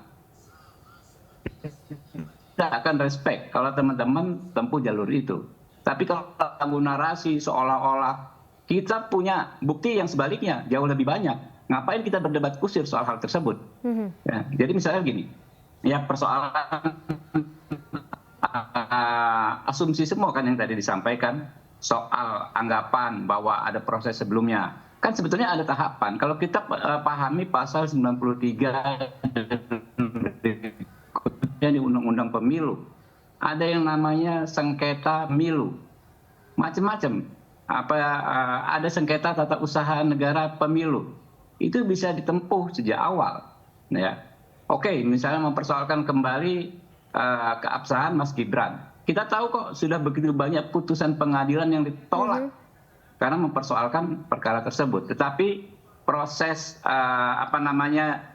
kita akan respect kalau teman-teman tempuh jalur itu. Tapi kalau tanggung narasi seolah-olah kita punya bukti yang sebaliknya jauh lebih banyak, ngapain kita berdebat kusir soal hal tersebut? Ya, jadi misalnya gini, ya persoalan asumsi semua kan yang tadi disampaikan soal anggapan bahwa ada proses sebelumnya. Kan sebetulnya ada tahapan. Kalau kita pahami pasal 93 di Undang-Undang Pemilu, ada yang namanya sengketa milu. Macam-macam. Ada sengketa tata usaha negara pemilu. Itu bisa ditempuh sejak awal. Ya. Oke, misalnya mempersoalkan kembali keabsahan Mas Gibran. Kita tahu kok sudah begitu banyak putusan pengadilan yang ditolak karena mempersoalkan perkara tersebut. Tetapi proses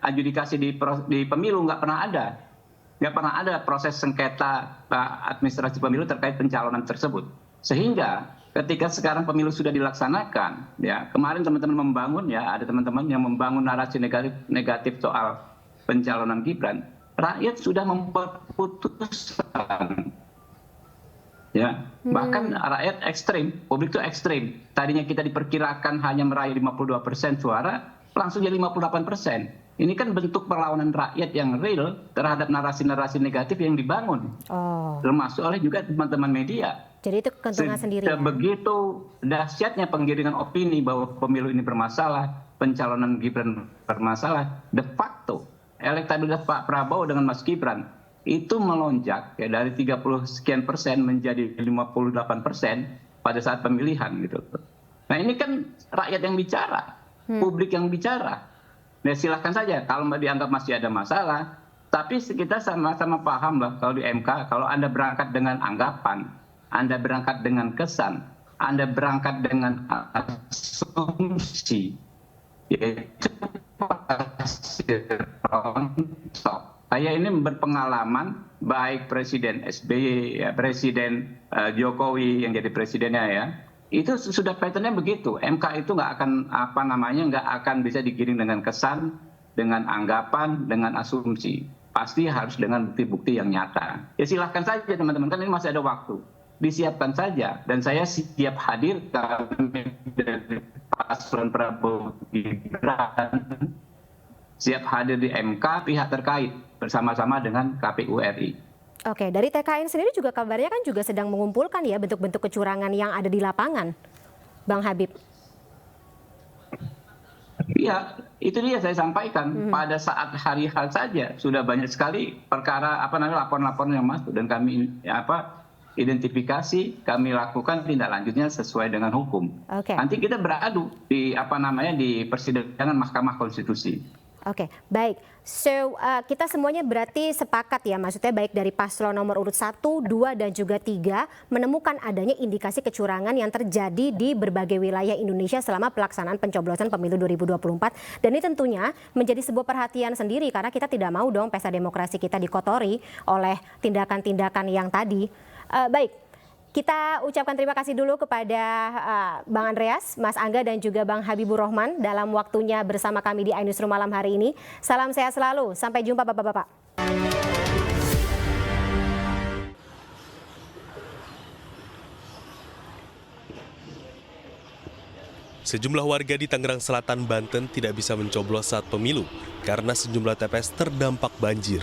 adjudikasi di pemilu nggak pernah ada. Nggak pernah ada proses sengketa administrasi pemilu terkait pencalonan tersebut. Sehingga ketika sekarang pemilu sudah dilaksanakan, ya kemarin teman-teman membangun ya ada teman-teman yang membangun narasi negatif soal pencalonan Gibran. Rakyat sudah membuat putusan Ya, bahkan rakyat ekstrim, publik itu ekstrim. Tadinya kita diperkirakan hanya meraih 52% suara, langsung jadi 58%. Ini kan bentuk perlawanan rakyat yang real terhadap narasi-narasi negatif yang dibangun, termasuk oleh juga teman-teman media. Jadi itu keuntungan sendiri. Begitu dahsyatnya penggiringan opini bahwa pemilu ini bermasalah, pencalonan Gibran bermasalah, de facto elektabilitas Pak Prabowo dengan Mas Gibran itu melonjak ya dari 30 sekian persen menjadi 58% pada saat pemilihan gitu. Nah ini kan rakyat yang bicara, publik yang bicara. Nah silahkan saja kalau dianggap masih ada masalah, tapi kita sama-sama paham lah kalau di MK, kalau Anda berangkat dengan anggapan, Anda berangkat dengan kesan, Anda berangkat dengan asumsi, yaitu saya ini berpengalaman baik Presiden SBY, ya, Presiden Jokowi yang jadi presidennya ya, itu sudah patternnya begitu. MK itu nggak akan bisa digiring dengan kesan, dengan anggapan, dengan asumsi. Pasti harus dengan bukti-bukti yang nyata. Ya silahkan saja teman-teman, kan ini masih ada waktu. Disiapkan saja, dan saya siap hadir kami dari paslon Prabowo Gibran, siap hadir di MK pihak terkait bersama-sama dengan KPU RI. Oke, dari TKN sendiri juga kabarnya kan juga sedang mengumpulkan ya bentuk-bentuk kecurangan yang ada di lapangan, Bang Habib. Iya, itu dia saya sampaikan. Pada saat hari H saja sudah banyak sekali perkara laporan-laporan yang masuk dan kami identifikasi, kami lakukan tindak lanjutnya sesuai dengan hukum. Nanti kita beradu di di persidangan Mahkamah Konstitusi. Oke, baik. So, kita semuanya berarti sepakat ya, maksudnya baik dari paslon nomor urut 1, 2, dan juga 3 menemukan adanya indikasi kecurangan yang terjadi di berbagai wilayah Indonesia selama pelaksanaan pencoblosan pemilu 2024. Dan ini tentunya menjadi sebuah perhatian sendiri karena kita tidak mau dong pesta demokrasi kita dikotori oleh tindakan-tindakan yang tadi. Baik. Kita ucapkan terima kasih dulu kepada Bang Andreas, Mas Angga, dan juga Bang Habibur Rahman dalam waktunya bersama kami di iNewsroom malam hari ini. Salam sehat selalu. Sampai jumpa Bapak-Bapak. Sejumlah warga di Tangerang Selatan, Banten tidak bisa mencoblos saat pemilu karena sejumlah TPS terdampak banjir.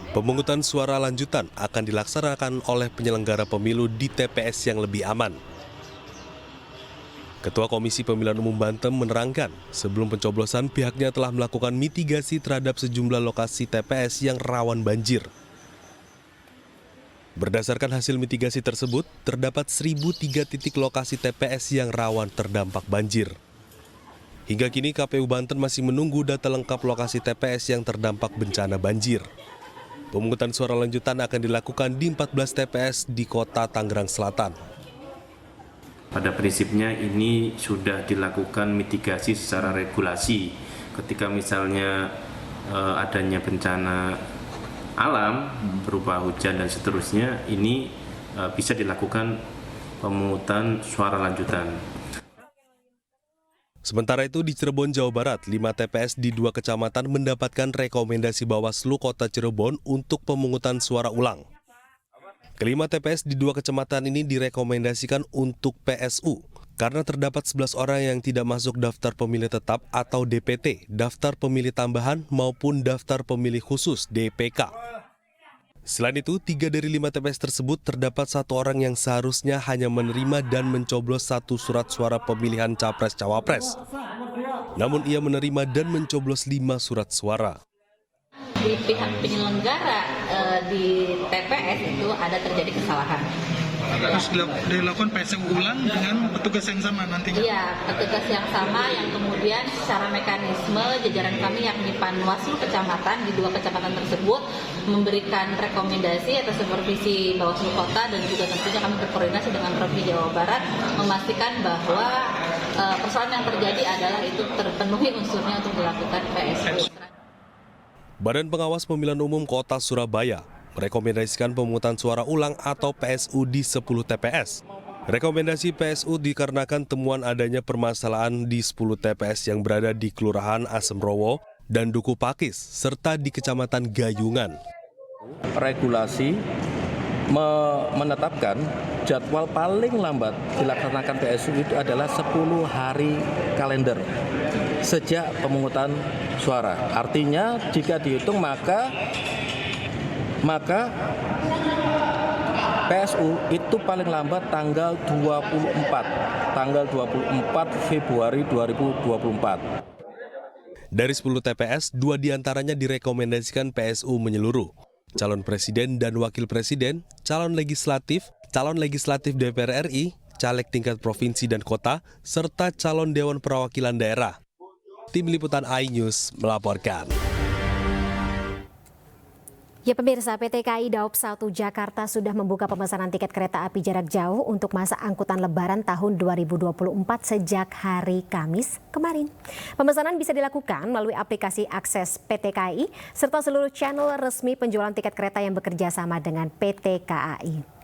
Pemungutan suara lanjutan akan dilaksanakan oleh penyelenggara pemilu di TPS yang lebih aman. Ketua Komisi Pemilihan Umum Banten menerangkan, sebelum pencoblosan pihaknya telah melakukan mitigasi terhadap sejumlah lokasi TPS yang rawan banjir. Berdasarkan hasil mitigasi tersebut, terdapat 1.003 titik lokasi TPS yang rawan terdampak banjir. Hingga kini KPU Banten masih menunggu data lengkap lokasi TPS yang terdampak bencana banjir. Pemungutan suara lanjutan akan dilakukan di 14 TPS di kota Tangerang Selatan. Pada prinsipnya ini sudah dilakukan mitigasi secara regulasi. Ketika misalnya adanya bencana alam berupa hujan dan seterusnya, ini bisa dilakukan pemungutan suara lanjutan. Sementara itu di Cirebon, Jawa Barat, 5 TPS di 2 kecamatan mendapatkan rekomendasi Bawaslu Kota Cirebon untuk pemungutan suara ulang. Kelima TPS di 2 kecamatan ini direkomendasikan untuk PSU karena terdapat 11 orang yang tidak masuk daftar pemilih tetap atau DPT, daftar pemilih tambahan maupun daftar pemilih khusus DPK. Selain itu, 3 dari 5 TPS tersebut terdapat 1 orang yang seharusnya hanya menerima dan mencoblos 1 surat suara pemilihan Capres-Cawapres. Namun ia menerima dan mencoblos 5 surat suara. Di pihak penyelenggara di TPS itu ada terjadi kesalahan. Terus dilakukan PSU ulang dengan petugas yang sama nantinya? Iya, petugas yang sama yang kemudian secara mekanisme jajaran kami yakni Panwaslu kecamatan di 2 kecamatan tersebut memberikan rekomendasi atau supervisi Bawaslu Kota dan juga tentunya kami berkoordinasi dengan Provinsi Jawa Barat memastikan bahwa persoalan yang terjadi adalah itu terpenuhi unsurnya untuk dilakukan PSU. Badan Pengawas Pemilihan Umum Kota Surabaya merekomendasikan pemungutan suara ulang atau PSU di 10 TPS. Rekomendasi PSU dikarenakan temuan adanya permasalahan di 10 TPS yang berada di Kelurahan Asemrowo dan Duku Pakis, serta di Kecamatan Gayungan. Regulasi menetapkan jadwal paling lambat dilaksanakan PSU itu adalah 10 hari kalender sejak pemungutan suara. Artinya jika dihitung maka PSU itu paling lambat tanggal 24 Februari 2024. Dari 10 TPS, 2 diantaranya direkomendasikan PSU menyeluruh. Calon presiden dan wakil presiden, calon legislatif DPR RI, caleg tingkat provinsi dan kota, serta calon Dewan Perwakilan Daerah. Tim Liputan iNews melaporkan. Ya pemirsa, PT KAI Daob 1 Jakarta sudah membuka pemesanan tiket kereta api jarak jauh untuk masa angkutan Lebaran tahun 2024 sejak hari Kamis kemarin. Pemesanan bisa dilakukan melalui aplikasi akses PT KAI serta seluruh channel resmi penjualan tiket kereta yang bekerja sama dengan PT KAI.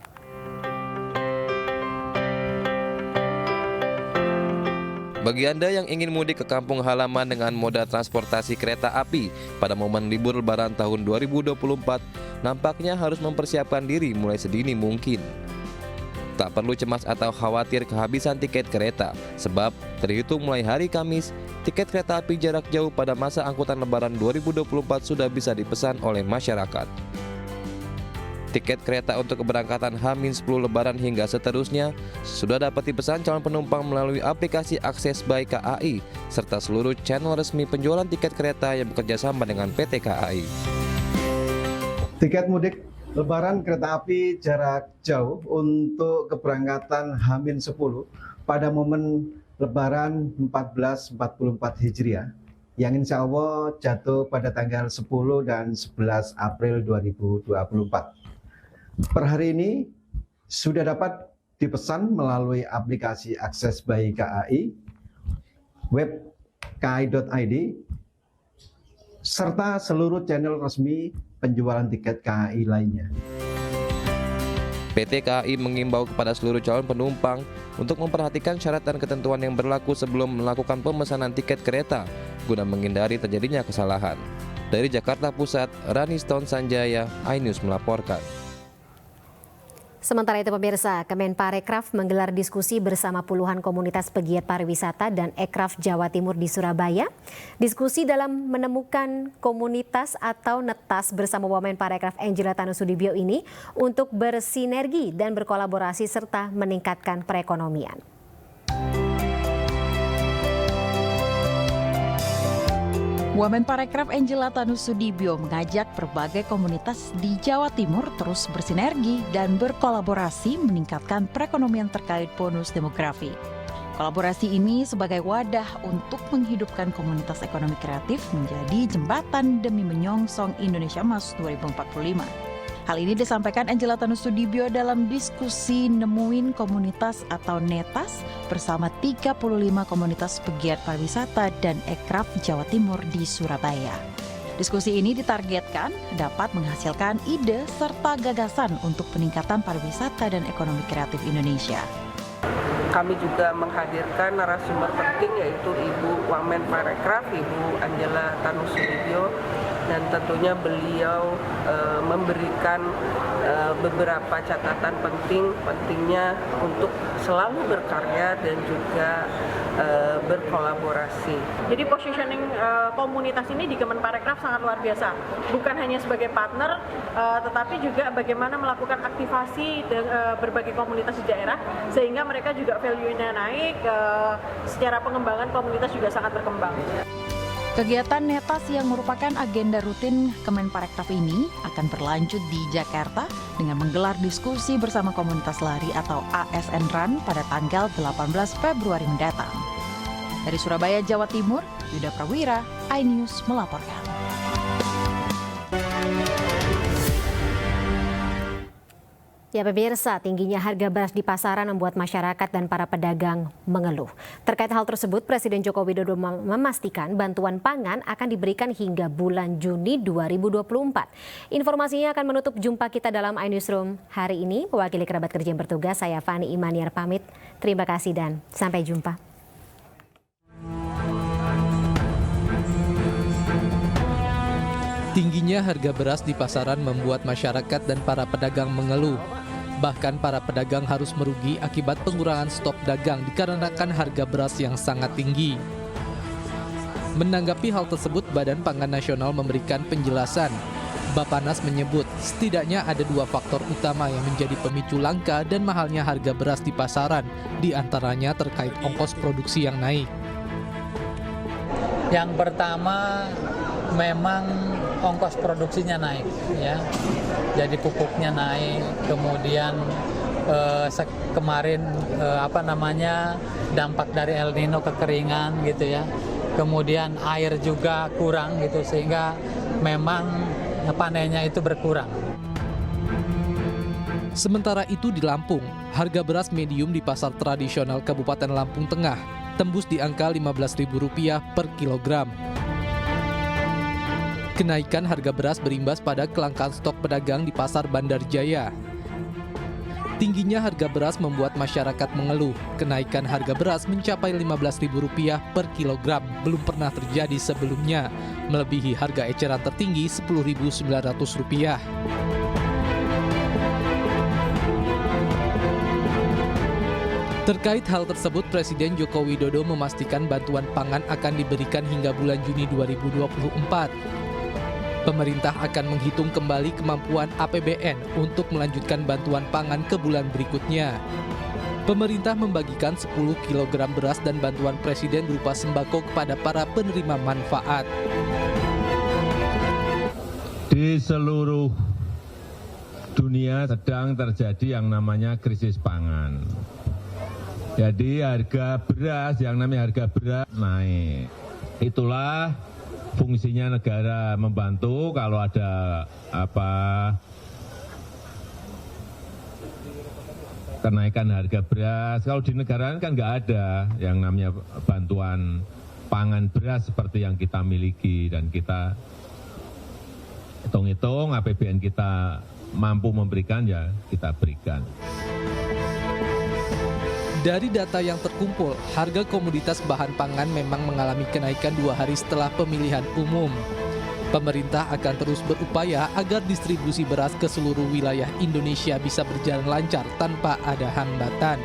Bagi Anda yang ingin mudik ke kampung halaman dengan moda transportasi kereta api pada momen libur Lebaran tahun 2024, nampaknya harus mempersiapkan diri mulai sedini mungkin. Tak perlu cemas atau khawatir kehabisan tiket kereta, sebab terhitung mulai hari Kamis, tiket kereta api jarak jauh pada masa angkutan Lebaran 2024 sudah bisa dipesan oleh masyarakat. Tiket kereta untuk keberangkatan H-10 Lebaran hingga seterusnya sudah dapat dipesan calon penumpang melalui aplikasi Akses by KAI serta seluruh channel resmi penjualan tiket kereta yang bekerja sama dengan PT KAI. Tiket mudik Lebaran kereta api jarak jauh untuk keberangkatan H-10 pada momen Lebaran 1444 Hijriah yang insya Allah jatuh pada tanggal 10 dan 11 April 2024. Per hari ini sudah dapat dipesan melalui aplikasi Akses by KAI, web kai.id, serta seluruh channel resmi penjualan tiket KAI lainnya. PT KAI mengimbau kepada seluruh calon penumpang untuk memperhatikan syarat dan ketentuan yang berlaku sebelum melakukan pemesanan tiket kereta guna menghindari terjadinya kesalahan. Dari Jakarta Pusat, Rani Stone Sanjaya, iNews melaporkan. Sementara itu pemirsa, Kemenparekraf menggelar diskusi bersama puluhan komunitas pegiat pariwisata dan Ekraf Jawa Timur di Surabaya. Diskusi dalam menemukan komunitas atau netas bersama Wamenparekraf Angela Tanusudibio ini untuk bersinergi dan berkolaborasi serta meningkatkan perekonomian. Wamenparekraf Angela Tanusudibio mengajak berbagai komunitas di Jawa Timur terus bersinergi dan berkolaborasi meningkatkan perekonomian terkait bonus demografi. Kolaborasi ini sebagai wadah untuk menghidupkan komunitas ekonomi kreatif menjadi jembatan demi menyongsong Indonesia Emas 2045. Hal ini disampaikan Angela Tanusudibio dalam diskusi Nemuin Komunitas atau NETAS bersama 35 komunitas pegiat pariwisata dan Ekraf Jawa Timur di Surabaya. Diskusi ini ditargetkan dapat menghasilkan ide serta gagasan untuk peningkatan pariwisata dan ekonomi kreatif Indonesia. Kami juga menghadirkan narasumber penting yaitu Ibu Wamenparekraf, Ibu Angela Tanusudibio, dan tentunya beliau memberikan beberapa catatan pentingnya untuk selalu berkarya dan juga berkolaborasi. Jadi positioning komunitas ini di Kemenparekraf sangat luar biasa. Bukan hanya sebagai partner, tetapi juga bagaimana melakukan aktivasi berbagai komunitas di daerah sehingga mereka juga value-nya naik, secara pengembangan komunitas juga sangat berkembang. Kegiatan NETAS yang merupakan agenda rutin Kemenparekraf ini akan berlanjut di Jakarta dengan menggelar diskusi bersama komunitas lari atau ASN Run pada tanggal 18 Februari mendatang. Dari Surabaya, Jawa Timur, Yuda Prawira, iNews melaporkan. Ya pemirsa, tingginya harga beras di pasaran membuat masyarakat dan para pedagang mengeluh. Terkait hal tersebut, Presiden Joko Widodo memastikan bantuan pangan akan diberikan hingga bulan Juni 2024. Informasinya akan menutup jumpa kita dalam iNewsroom hari ini. Mewakili kerabat kerja yang bertugas, saya Fani Imaniar pamit. Terima kasih dan sampai jumpa. Tingginya harga beras di pasaran membuat masyarakat dan para pedagang mengeluh. Bahkan para pedagang harus merugi akibat pengurangan stok dagang dikarenakan harga beras yang sangat tinggi. Menanggapi hal tersebut, Badan Pangan Nasional memberikan penjelasan. Bappenas menyebut setidaknya ada 2 faktor utama yang menjadi pemicu langka dan mahalnya harga beras di pasaran, di antaranya terkait ongkos produksi yang naik. Yang pertama memang ongkos produksinya naik, ya. Jadi pupuknya naik, kemudian kemarin dampak dari El Nino, kekeringan gitu ya. Kemudian air juga kurang gitu, sehingga memang panennya itu berkurang. Sementara itu di Lampung, harga beras medium di pasar tradisional Kabupaten Lampung Tengah tembus di angka Rp15.000 per kilogram. Kenaikan harga beras berimbas pada kelangkaan stok pedagang di pasar Bandar Jaya. Tingginya harga beras membuat masyarakat mengeluh. Kenaikan harga beras mencapai Rp15.000 per kilogram, belum pernah terjadi sebelumnya, melebihi harga eceran tertinggi Rp10.900. Terkait hal tersebut, Presiden Joko Widodo memastikan bantuan pangan akan diberikan hingga bulan Juni 2024. Pemerintah akan menghitung kembali kemampuan APBN untuk melanjutkan bantuan pangan ke bulan berikutnya. Pemerintah membagikan 10 kg beras dan bantuan Presiden berupa sembako kepada para penerima manfaat. Di seluruh dunia sedang terjadi yang namanya krisis pangan. Jadi harga beras, yang namanya harga beras naik. Itulah fungsinya negara, membantu kalau ada kenaikan harga beras. Kalau di negara kan nggak ada yang namanya bantuan pangan beras seperti yang kita miliki, dan kita hitung-hitung APBN kita mampu memberikan, ya kita berikan. Dari data yang terkumpul, harga komoditas bahan pangan memang mengalami kenaikan 2 hari setelah pemilihan umum. Pemerintah akan terus berupaya agar distribusi beras ke seluruh wilayah Indonesia bisa berjalan lancar tanpa ada hambatan.